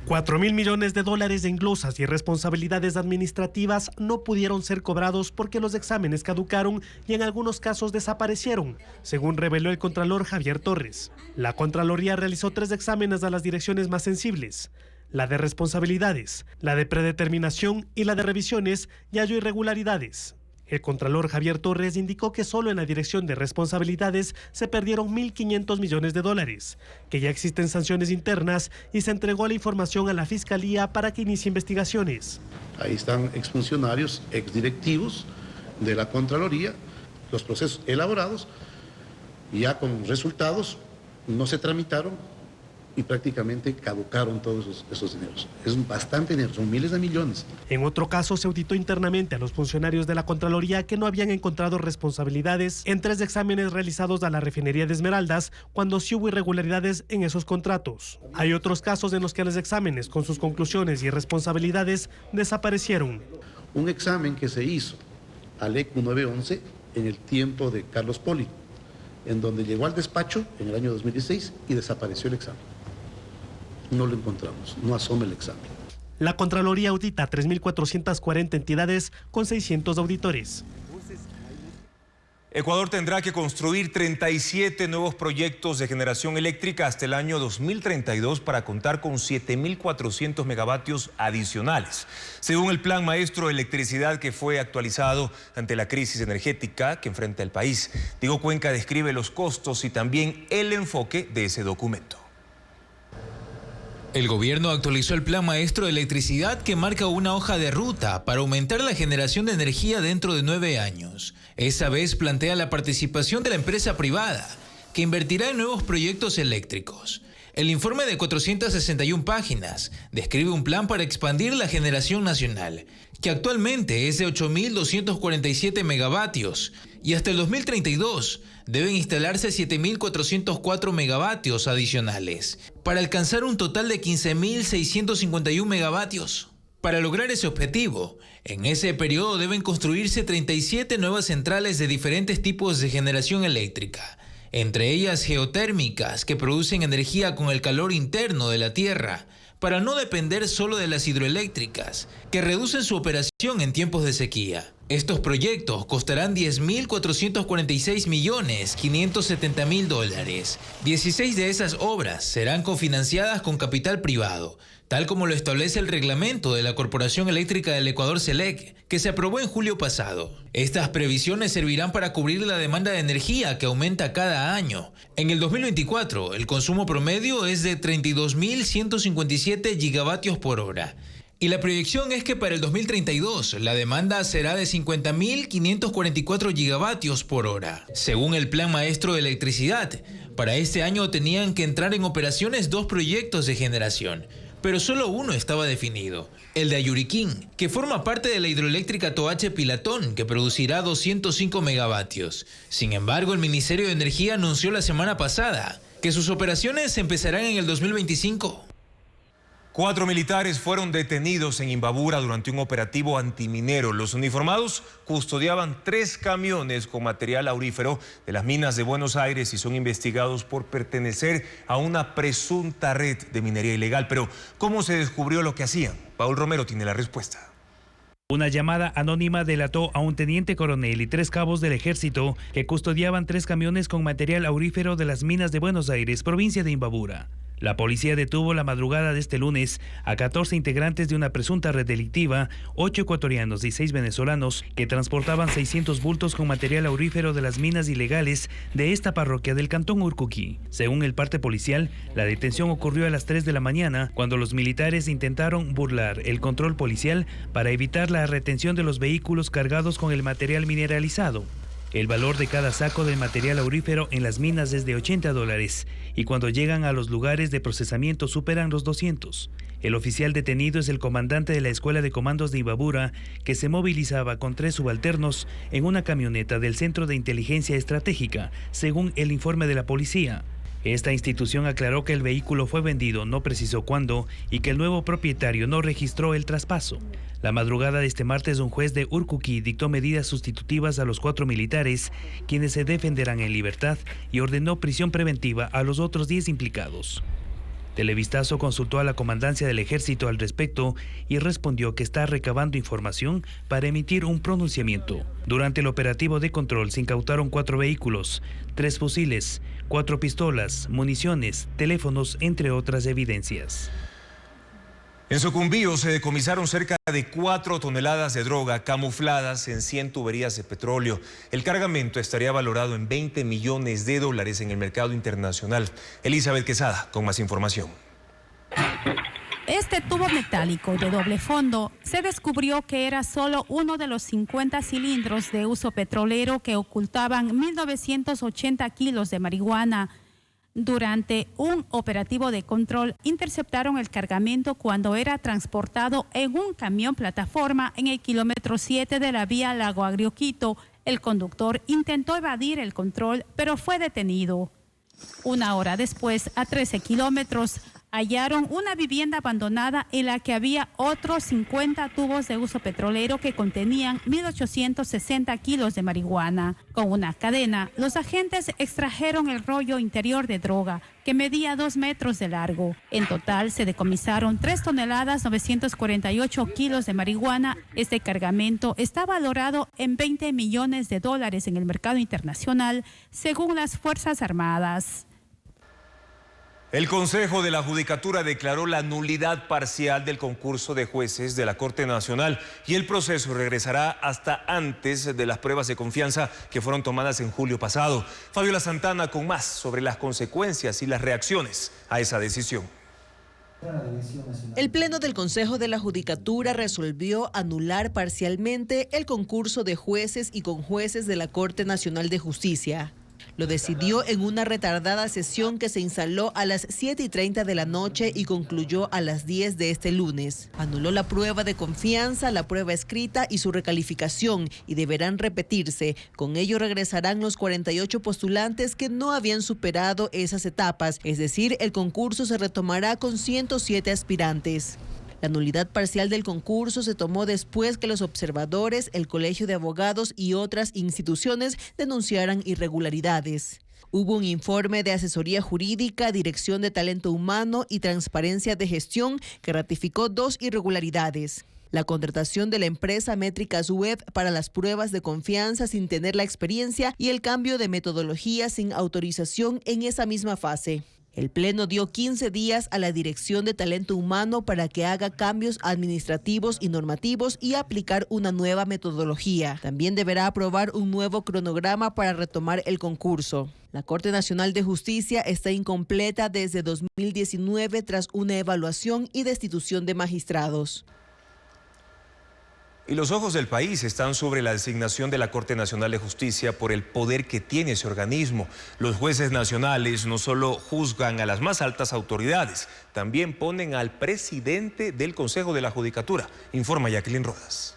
4.000 millones de dólares en glosas y responsabilidades administrativas no pudieron ser cobrados porque los exámenes caducaron y en algunos casos desaparecieron, según reveló el Contralor Javier Torres. La Contraloría realizó 3 exámenes a las direcciones más sensibles: la de responsabilidades, la de predeterminación y la de revisiones, y halló irregularidades. El Contralor Javier Torres indicó que solo en la dirección de responsabilidades se perdieron 1.500 millones de dólares, que ya existen sanciones internas y se entregó la información a la Fiscalía para que inicie investigaciones. Ahí están exfuncionarios, exdirectivos de la Contraloría, los procesos elaborados, ya con resultados, no se tramitaron y prácticamente caducaron todos esos dineros. Es bastante dinero, son miles de millones. En otro caso, se auditó internamente a los funcionarios de la Contraloría que no habían encontrado responsabilidades en 3 exámenes realizados a la refinería de Esmeraldas, cuando sí hubo irregularidades en esos contratos. Hay otros casos en los que los exámenes, con sus conclusiones y responsabilidades, desaparecieron. Un examen que se hizo al ECU 911 en el tiempo de Carlos Poli, en donde llegó al despacho en el año 2016 y desapareció el examen. No lo encontramos, no asoma el examen. La Contraloría audita 3.440 entidades con 600 auditores. Ecuador tendrá que construir 37 nuevos proyectos de generación eléctrica hasta el año 2032 para contar con 7.400 megavatios adicionales. Según el Plan Maestro de Electricidad que fue actualizado ante la crisis energética que enfrenta el país, Diego Cuenca describe los costos y también el enfoque de ese documento. El gobierno actualizó el Plan Maestro de Electricidad que marca una hoja de ruta para aumentar la generación de energía dentro de 9 años. Esa vez plantea la participación de la empresa privada, que invertirá en nuevos proyectos eléctricos. El informe de 461 páginas describe un plan para expandir la generación nacional, que actualmente es de 8.247 megavatios, y hasta el 2032 deben instalarse 7.404 megavatios adicionales, para alcanzar un total de 15.651 megavatios. Para lograr ese objetivo, en ese periodo deben construirse 37 nuevas centrales de diferentes tipos de generación eléctrica, entre ellas geotérmicas que producen energía con el calor interno de la tierra, para no depender solo de las hidroeléctricas, que reducen su operación en tiempos de sequía. Estos proyectos costarán $10.456.570.000. 16 de esas obras serán cofinanciadas con capital privado, tal como lo establece el reglamento de la Corporación Eléctrica del Ecuador CELEC, que se aprobó en julio pasado. Estas previsiones servirán para cubrir la demanda de energía que aumenta cada año. En el 2024, el consumo promedio es de 32.157 gigavatios por hora. Y la proyección es que para el 2032 la demanda será de 50.544 gigavatios por hora. Según el Plan Maestro de Electricidad, para este año tenían que entrar en operaciones 2 proyectos de generación, pero solo uno estaba definido, el de Ayuriquín, que forma parte de la hidroeléctrica Toache Pilatón, que producirá 205 megavatios. Sin embargo, el Ministerio de Energía anunció la semana pasada que sus operaciones empezarán en el 2025. 4 militares fueron detenidos en Imbabura durante un operativo antiminero. Los uniformados custodiaban 3 camiones con material aurífero de las minas de Buenos Aires y son investigados por pertenecer a una presunta red de minería ilegal. Pero, ¿cómo se descubrió lo que hacían? Paul Romero tiene la respuesta. Una llamada anónima delató a un teniente coronel y 3 cabos del ejército que custodiaban 3 camiones con material aurífero de las minas de Buenos Aires, provincia de Imbabura. La policía detuvo la madrugada de este lunes a 14 integrantes de una presunta red delictiva, 8 ecuatorianos y 6 venezolanos, que transportaban 600 bultos con material aurífero de las minas ilegales de esta parroquia del cantón Urcuquí. Según el parte policial, la detención ocurrió a las 3 de la mañana, cuando los militares intentaron burlar el control policial para evitar la retención de los vehículos cargados con el material mineralizado. El valor de cada saco de material aurífero en las minas es de $80 y cuando llegan a los lugares de procesamiento superan los 200. El oficial detenido es el comandante de la Escuela de Comandos de Imbabura, que se movilizaba con 3 subalternos en una camioneta del Centro de Inteligencia Estratégica, según el informe de la policía. Esta institución aclaró que el vehículo fue vendido, no precisó cuándo, y que el nuevo propietario no registró el traspaso. La madrugada de este martes, un juez de Urcuquí dictó medidas sustitutivas a los 4 militares, quienes se defenderán en libertad, y ordenó prisión preventiva a los otros 10 implicados. Televistazo consultó a la comandancia del ejército al respecto y respondió que está recabando información para emitir un pronunciamiento. Durante el operativo de control se incautaron 4 vehículos, 3 fusiles, 4 pistolas, municiones, teléfonos, entre otras evidencias. En Socumbío se decomisaron cerca de 4 toneladas de droga camufladas en 100 tuberías de petróleo. El cargamento estaría valorado en $20 millones en el mercado internacional. Elizabeth Quesada con más información. Este tubo metálico de doble fondo se descubrió que era solo uno de los 50 cilindros de uso petrolero que ocultaban 1.980 kilos de marihuana. Durante un operativo de control, interceptaron el cargamento cuando era transportado en un camión plataforma en el kilómetro 7 de la vía Lago Agrio-Quito. El conductor intentó evadir el control, pero fue detenido. Una hora después, a 13 kilómetros, hallaron una vivienda abandonada en la que había otros 50 tubos de uso petrolero que contenían 1.860 kilos de marihuana. Con una cadena, los agentes extrajeron el rollo interior de droga, que medía 2 metros de largo. En total se decomisaron 3 toneladas 948 kilos de marihuana. Este cargamento está valorado en $20 millones en el mercado internacional, según las Fuerzas Armadas. El Consejo de la Judicatura declaró la nulidad parcial del concurso de jueces de la Corte Nacional y el proceso regresará hasta antes de las pruebas de confianza que fueron tomadas en julio pasado. Fabiola Santana con más sobre las consecuencias y las reacciones a esa decisión. El Pleno del Consejo de la Judicatura resolvió anular parcialmente el concurso de jueces y conjueces de la Corte Nacional de Justicia. Lo decidió en una retardada sesión que se instaló a las 7:30 de la noche y concluyó a las 10 de este lunes. Anuló la prueba de confianza, la prueba escrita y su recalificación y deberán repetirse. Con ello regresarán los 48 postulantes que no habían superado esas etapas, es decir, el concurso se retomará con 107 aspirantes. La nulidad parcial del concurso se tomó después que los observadores, el Colegio de Abogados y otras instituciones denunciaran irregularidades. Hubo un informe de asesoría jurídica, dirección de talento humano y transparencia de gestión que ratificó 2 irregularidades. La contratación de la empresa Métricas Web para las pruebas de confianza sin tener la experiencia y el cambio de metodología sin autorización en esa misma fase. El Pleno dio 15 días a la Dirección de Talento Humano para que haga cambios administrativos y normativos y aplicar una nueva metodología. También deberá aprobar un nuevo cronograma para retomar el concurso. La Corte Nacional de Justicia está incompleta desde 2019 tras una evaluación y destitución de magistrados. Y los ojos del país están sobre la designación de la Corte Nacional de Justicia por el poder que tiene ese organismo. Los jueces nacionales no solo juzgan a las más altas autoridades, también ponen al presidente del Consejo de la Judicatura, informa Jacqueline Rodas.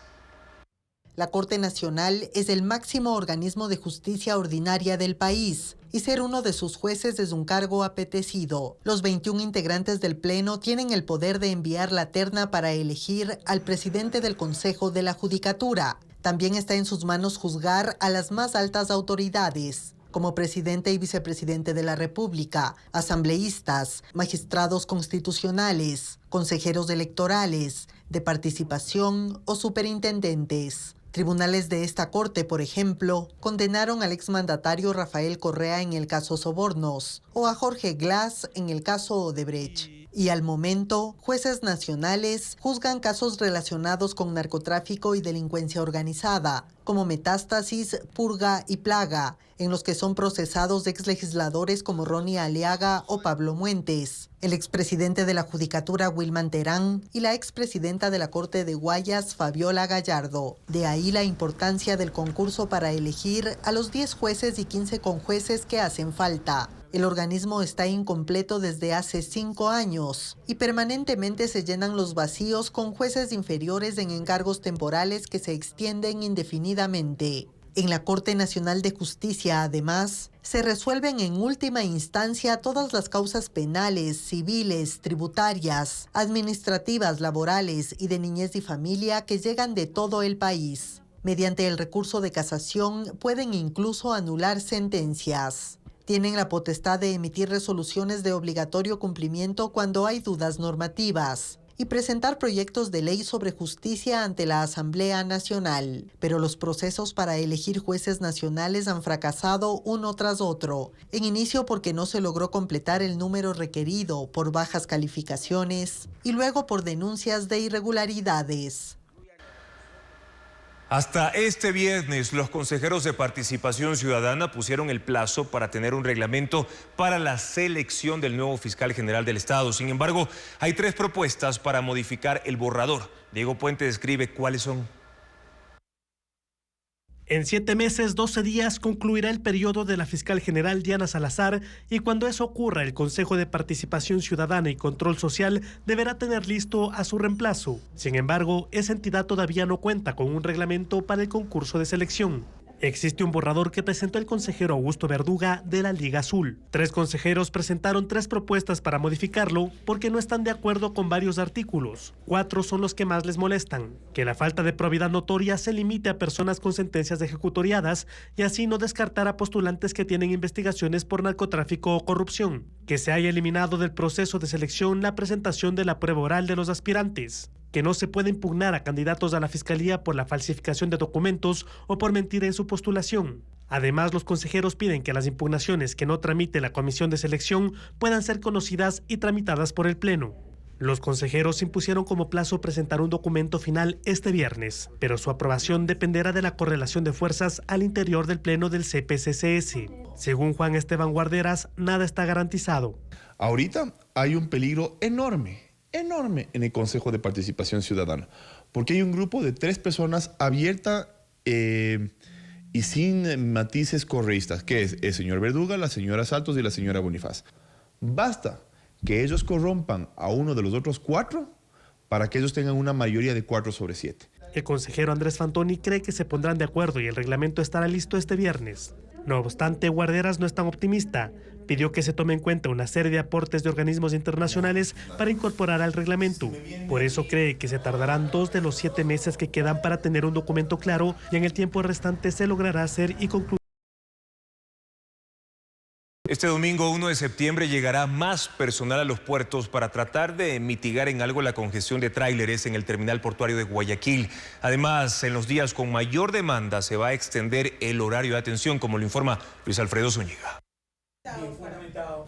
La Corte Nacional es el máximo organismo de justicia ordinaria del país y ser uno de sus jueces es un cargo apetecido. Los 21 integrantes del Pleno tienen el poder de enviar la terna para elegir al presidente del Consejo de la Judicatura. También está en sus manos juzgar a las más altas autoridades, como presidente y vicepresidente de la República, asambleístas, magistrados constitucionales, consejeros electorales, de participación o superintendentes. Tribunales de esta corte, por ejemplo, condenaron al exmandatario Rafael Correa en el caso Sobornos o a Jorge Glass en el caso Odebrecht. Y al momento, jueces nacionales juzgan casos relacionados con narcotráfico y delincuencia organizada, como Metástasis, Purga y Plaga, en los que son procesados exlegisladores como Ronnie Aliaga o Pablo Muentes, el expresidente de la Judicatura Wilman Terán y la expresidenta de la Corte de Guayas Fabiola Gallardo. De ahí la importancia del concurso para elegir a los 10 jueces y 15 conjueces que hacen falta. El organismo está incompleto desde hace 5 años y permanentemente se llenan los vacíos con jueces inferiores en encargos temporales que se extienden indefinidamente. En la Corte Nacional de Justicia, además, se resuelven en última instancia todas las causas penales, civiles, tributarias, administrativas, laborales y de niñez y familia que llegan de todo el país. Mediante el recurso de casación pueden incluso anular sentencias. Tienen la potestad de emitir resoluciones de obligatorio cumplimiento cuando hay dudas normativas y presentar proyectos de ley sobre justicia ante la Asamblea Nacional. Pero los procesos para elegir jueces nacionales han fracasado uno tras otro. En inicio porque no se logró completar el número requerido por bajas calificaciones y luego por denuncias de irregularidades. Hasta este viernes, los consejeros de Participación Ciudadana pusieron el plazo para tener un reglamento para la selección del nuevo fiscal general del Estado. Sin embargo, hay 3 propuestas para modificar el borrador. Diego Puente describe cuáles son. En 7 meses, 12 días concluirá el periodo de la fiscal general Diana Salazar y cuando eso ocurra, el Consejo de Participación Ciudadana y Control Social deberá tener listo a su reemplazo. Sin embargo, esa entidad todavía no cuenta con un reglamento para el concurso de selección. Existe un borrador que presentó el consejero Augusto Verduga de la Liga Azul. 3 consejeros presentaron 3 propuestas para modificarlo porque no están de acuerdo con varios artículos. 4 son los que más les molestan. Que la falta de probidad notoria se limite a personas con sentencias ejecutoriadas y así no descartar a postulantes que tienen investigaciones por narcotráfico o corrupción. Que se haya eliminado del proceso de selección la presentación de la prueba oral de los aspirantes. Que no se puede impugnar a candidatos a la Fiscalía por la falsificación de documentos o por mentira en su postulación. Además, los consejeros piden que las impugnaciones que no tramite la comisión de selección puedan ser conocidas y tramitadas por el Pleno. Los consejeros impusieron como plazo presentar un documento final este viernes, pero su aprobación dependerá de la correlación de fuerzas al interior del Pleno del CPCCS. Según Juan Esteban Guarderas, nada está garantizado. Ahorita hay un peligro enorme en el Consejo de Participación Ciudadana, porque hay un grupo de 3 personas abierta y sin matices correístas, que es el señor Verduga, la señora Saltos y la señora Bonifaz. Basta que ellos corrompan a uno de los otros 4 para que ellos tengan una mayoría de 4/7. El consejero Andrés Fantoni cree que se pondrán de acuerdo y el reglamento estará listo este viernes. No obstante, Guarderas no es tan optimista. Pidió que se tome en cuenta una serie de aportes de organismos internacionales para incorporar al reglamento. Por eso cree que se tardarán 2 de los 7 meses que quedan para tener un documento claro y en el tiempo restante se logrará hacer y concluir. Este domingo 1 de septiembre llegará más personal a los puertos para tratar de mitigar en algo la congestión de tráileres en el terminal portuario de Guayaquil. Además, en los días con mayor demanda se va a extender el horario de atención, como lo informa Luis Alfredo Zúñiga.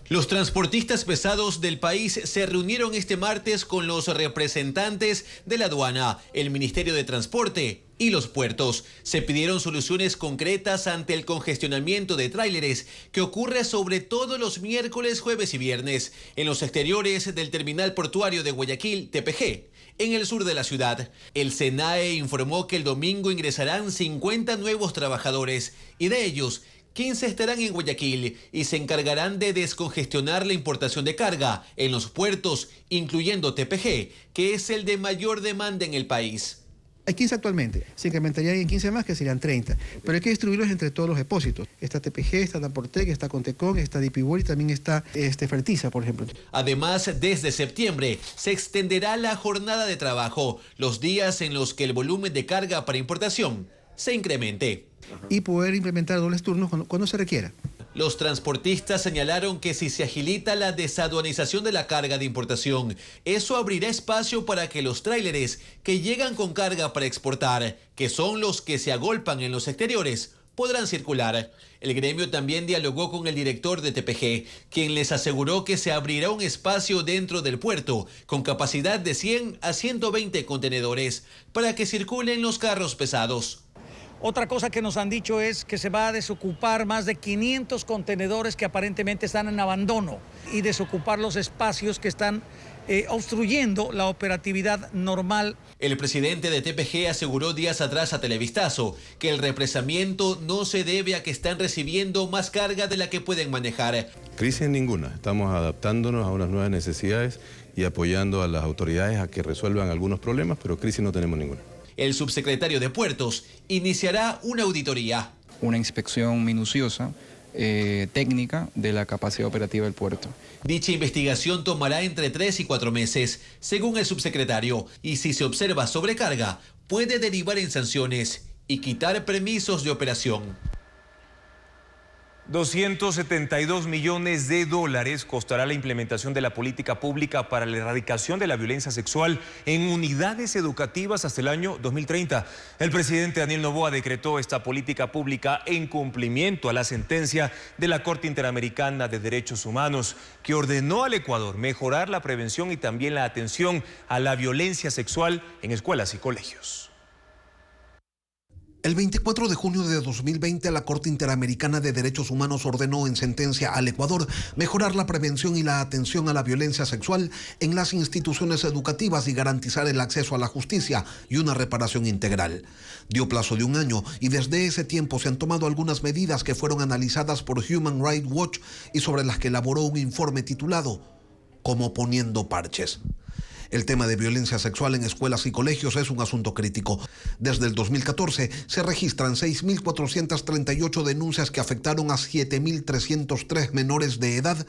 Los transportistas pesados del país se reunieron este martes con los representantes de la aduana, el Ministerio de Transporte y los puertos. Se pidieron soluciones concretas ante el congestionamiento de tráileres que ocurre sobre todo los miércoles, jueves y viernes en los exteriores del terminal portuario de Guayaquil, TPG. En el sur de la ciudad, el SENAE informó que el domingo ingresarán 50 nuevos trabajadores y de ellos 15 estarán en Guayaquil y se encargarán de descongestionar la importación de carga en los puertos, incluyendo TPG, que es el de mayor demanda en el país. Hay 15 actualmente, se incrementarían en 15 más, que serían 30, pero hay que distribuirlos entre todos los depósitos. Está TPG, está Naportec, está Contecon, está Dipibol y también está Fertiza, por ejemplo. Además, desde septiembre se extenderá la jornada de trabajo, los días en los que el volumen de carga para importación se incremente. Y poder implementar dobles turnos cuando se requiera. Los transportistas señalaron que si se agilita la desaduanización de la carga de importación, eso abrirá espacio para que los tráileres que llegan con carga para exportar, que son los que se agolpan en los exteriores, podrán circular. El gremio también dialogó con el director de TPG, quien les aseguró que se abrirá un espacio dentro del puerto con capacidad de 100 a 120 contenedores para que circulen los carros pesados. Otra cosa que nos han dicho es que se va a desocupar más de 500 contenedores que aparentemente están en abandono y desocupar los espacios que están obstruyendo la operatividad normal. El presidente de TPG aseguró días atrás a Televistazo que el represamiento no se debe a que están recibiendo más carga de la que pueden manejar. Crisis ninguna, estamos adaptándonos a unas nuevas necesidades y apoyando a las autoridades a que resuelvan algunos problemas, pero crisis no tenemos ninguna. El subsecretario de Puertos iniciará una auditoría. Una inspección minuciosa, técnica de la capacidad operativa del puerto. Dicha investigación tomará entre 3 y 4 meses, según el subsecretario, y si se observa sobrecarga, puede derivar en sanciones y quitar permisos de operación. 272 millones de dólares costará la implementación de la política pública para la erradicación de la violencia sexual en unidades educativas hasta el año 2030. El presidente Daniel Noboa decretó esta política pública en cumplimiento a la sentencia de la Corte Interamericana de Derechos Humanos, que ordenó al Ecuador mejorar la prevención y también la atención a la violencia sexual en escuelas y colegios. El 24 de junio de 2020, la Corte Interamericana de Derechos Humanos ordenó en sentencia al Ecuador mejorar la prevención y la atención a la violencia sexual en las instituciones educativas y garantizar el acceso a la justicia y una reparación integral. Dio plazo de 1 año y desde ese tiempo se han tomado algunas medidas que fueron analizadas por Human Rights Watch y sobre las que elaboró un informe titulado Como poniendo parches. El tema de violencia sexual en escuelas y colegios es un asunto crítico. Desde el 2014 se registran 6.438 denuncias que afectaron a 7.303 menores de edad.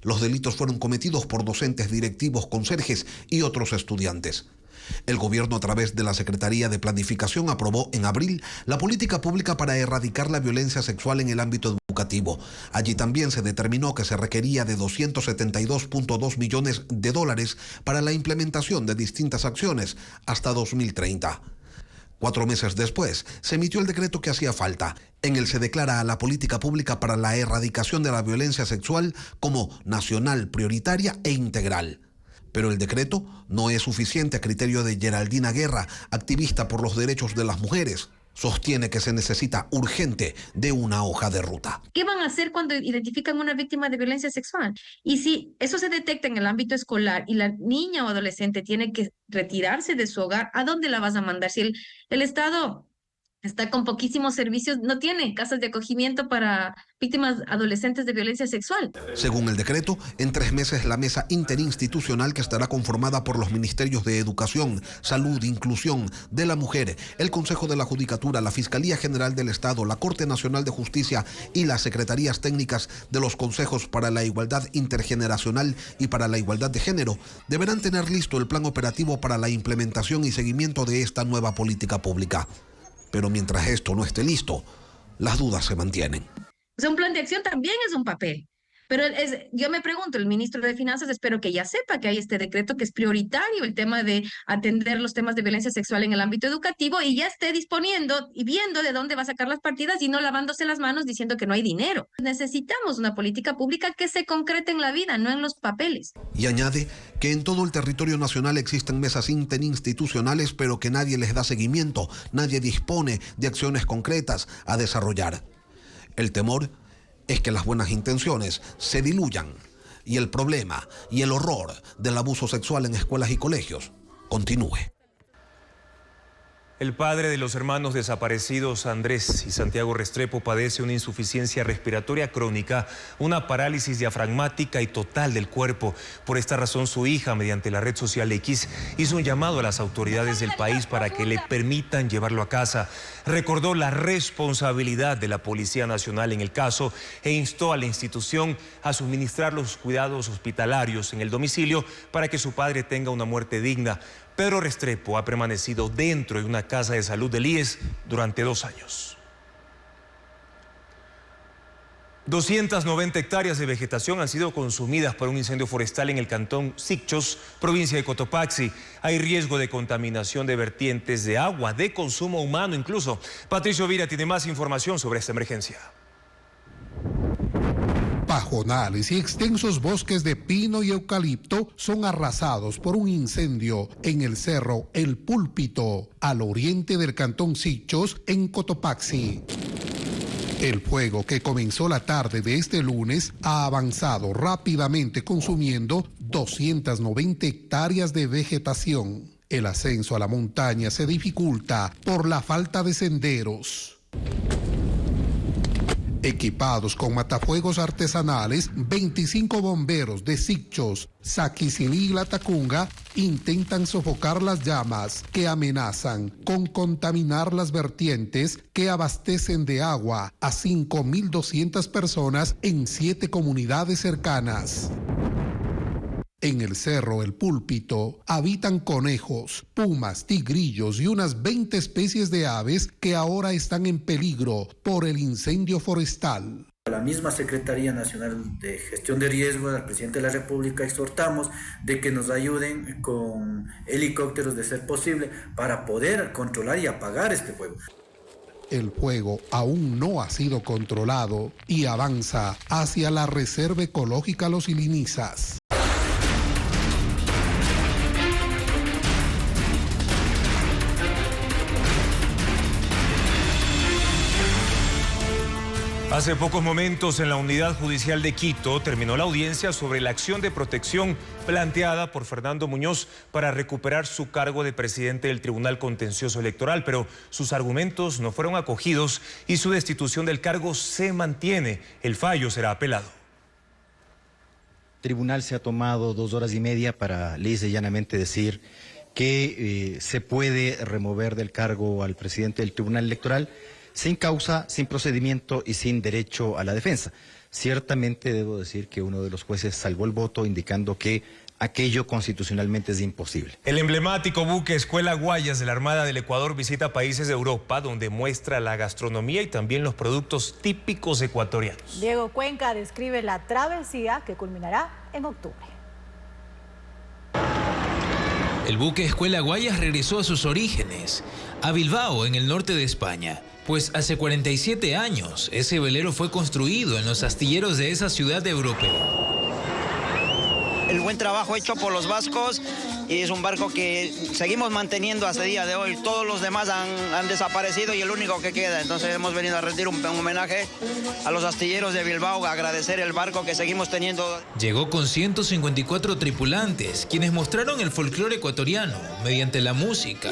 Los delitos fueron cometidos por docentes, directivos, conserjes y otros estudiantes. El gobierno, a través de la Secretaría de Planificación, aprobó en abril la política pública para erradicar la violencia sexual en el ámbito educativo. Allí también se determinó que se requería de $272.2 millones para la implementación de distintas acciones hasta 2030. 4 meses después, se emitió el decreto que hacía falta. En él se declara a la política pública para la erradicación de la violencia sexual como nacional, prioritaria e integral. Pero el decreto no es suficiente a criterio de Geraldina Guerra, activista por los derechos de las mujeres. Sostiene que se necesita urgente de una hoja de ruta. ¿Qué van a hacer cuando identifican una víctima de violencia sexual? Y si eso se detecta en el ámbito escolar y la niña o adolescente tiene que retirarse de su hogar, ¿a dónde la vas a mandar? Si el Estado está con poquísimos servicios, no tiene casas de acogimiento para víctimas adolescentes de violencia sexual. Según el decreto, en 3 meses la mesa interinstitucional, que estará conformada por los ministerios de Educación, Salud, Inclusión, de la Mujer, el Consejo de la Judicatura, la Fiscalía General del Estado, la Corte Nacional de Justicia y las Secretarías Técnicas de los Consejos para la Igualdad Intergeneracional y para la Igualdad de Género, deberán tener listo el plan operativo para la implementación y seguimiento de esta nueva política pública. Pero mientras esto no esté listo, las dudas se mantienen. O sea, un plan de acción también es un papel. Pero yo me pregunto, el ministro de Finanzas, espero que ya sepa que hay este decreto, que es prioritario el tema de atender los temas de violencia sexual en el ámbito educativo, y ya esté disponiendo y viendo de dónde va a sacar las partidas y no lavándose las manos diciendo que no hay dinero. Necesitamos una política pública que se concrete en la vida, no en los papeles. Y añade que en todo el territorio nacional existen mesas interinstitucionales, pero que nadie les da seguimiento, nadie dispone de acciones concretas a desarrollar. El temor es que las buenas intenciones se diluyan y el problema y el horror del abuso sexual en escuelas y colegios continúe. El padre de los hermanos desaparecidos Andrés y Santiago Restrepo padece una insuficiencia respiratoria crónica, una parálisis diafragmática y total del cuerpo. Por esta razón, su hija, mediante la red social X, hizo un llamado a las autoridades del país para que le permitan llevarlo a casa. Recordó la responsabilidad de la Policía Nacional en el caso e instó a la institución a suministrar los cuidados hospitalarios en el domicilio para que su padre tenga una muerte digna. Pedro Restrepo ha permanecido dentro de una casa de salud del IES durante 2 años. 290 hectáreas de vegetación han sido consumidas por un incendio forestal en el cantón Sichos, provincia de Cotopaxi. Hay riesgo de contaminación de vertientes de agua, de consumo humano incluso. Patricio Vira tiene más información sobre esta emergencia. Pajonales y extensos bosques de pino y eucalipto son arrasados por un incendio en el cerro El Púlpito, al oriente del cantón Sichos, en Cotopaxi. El fuego, que comenzó la tarde de este lunes, ha avanzado rápidamente, consumiendo 290 hectáreas de vegetación. El ascenso a la montaña se dificulta por la falta de senderos. Equipados con matafuegos artesanales, 25 bomberos de Sichos, Saquicilí y Latacunga intentan sofocar las llamas que amenazan con contaminar las vertientes que abastecen de agua a 5.200 personas en 7 comunidades cercanas. En el cerro El Púlpito habitan conejos, pumas, tigrillos y unas 20 especies de aves que ahora están en peligro por el incendio forestal. A la misma Secretaría Nacional de Gestión de Riesgos, al presidente de la República, exhortamos de que nos ayuden con helicópteros de ser posible para poder controlar y apagar este fuego. El fuego aún no ha sido controlado y avanza hacia la Reserva Ecológica Los Ilinizas. Hace pocos momentos en la Unidad Judicial de Quito terminó la audiencia sobre la acción de protección planteada por Fernando Muñoz para recuperar su cargo de presidente del Tribunal Contencioso Electoral, pero sus argumentos no fueron acogidos y su destitución del cargo se mantiene. El fallo será apelado. tribunal se ha tomado 2 horas y media para lisa y llanamente decir que se puede remover del cargo al presidente del Tribunal Electoral sin causa, sin procedimiento y sin derecho a la defensa. Ciertamente debo decir que uno de los jueces salvó el voto indicando que aquello constitucionalmente es imposible. El emblemático buque Escuela Guayas de la Armada del Ecuador visita países de Europa donde muestra la gastronomía y también los productos típicos ecuatorianos. Diego Cuenca describe la travesía que culminará en octubre. El buque Escuela Guayas regresó a sus orígenes, a Bilbao, en el norte de España, pues hace 47 años ese velero fue construido en los astilleros de esa ciudad europea. El buen trabajo hecho por los vascos, y es un barco que seguimos manteniendo hasta el día de hoy. Todos los demás han desaparecido y el único que queda. Entonces hemos venido a rendir un homenaje a los astilleros de Bilbao, a agradecer el barco que seguimos teniendo. Llegó con 154 tripulantes, quienes mostraron el folclore ecuatoriano mediante la música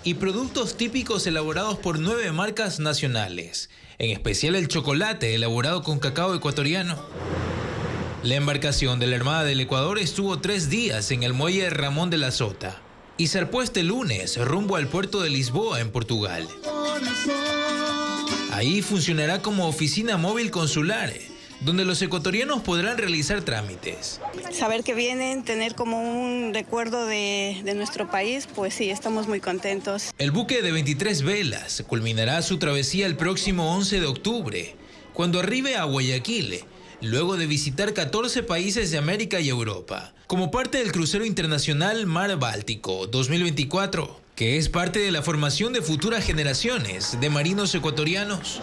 y productos típicos elaborados por 9 marcas nacionales, en especial el chocolate elaborado con cacao ecuatoriano. La embarcación de la Armada del Ecuador estuvo 3 días en el muelle Ramón de la Sota y zarpó este lunes rumbo al puerto de Lisboa, en Portugal. Ahí funcionará como oficina móvil consular, donde los ecuatorianos podrán realizar trámites. Saber que vienen, tener como un recuerdo de nuestro país, pues sí, estamos muy contentos. El buque de 23 velas culminará su travesía el próximo 11 de octubre, cuando arribe a Guayaquil, luego de visitar 14 países de América y Europa, como parte del crucero internacional Mar Báltico 2024, que es parte de la formación de futuras generaciones de marinos ecuatorianos.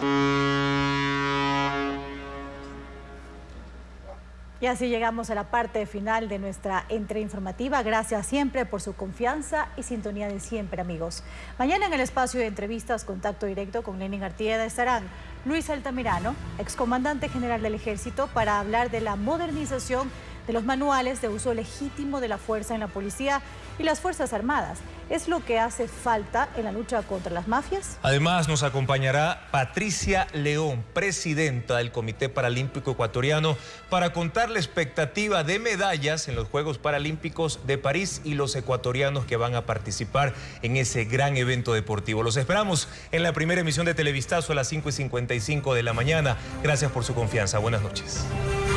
Y así llegamos a la parte final de nuestra entrega informativa. Gracias siempre por su confianza y sintonía de siempre, amigos. Mañana en el espacio de entrevistas, contacto directo con Lenin Artieda, estarán Luis Altamirano, excomandante general del Ejército, para hablar de la modernización de los manuales de uso legítimo de la fuerza en la policía y las Fuerzas Armadas. ¿Es lo que hace falta en la lucha contra las mafias? Además nos acompañará Patricia León, presidenta del Comité Paralímpico Ecuatoriano, para contar la expectativa de medallas en los Juegos Paralímpicos de París y los ecuatorianos que van a participar en ese gran evento deportivo. Los esperamos en la primera emisión de Televistazo a las 5:55 de la mañana. Gracias por su confianza. Buenas noches.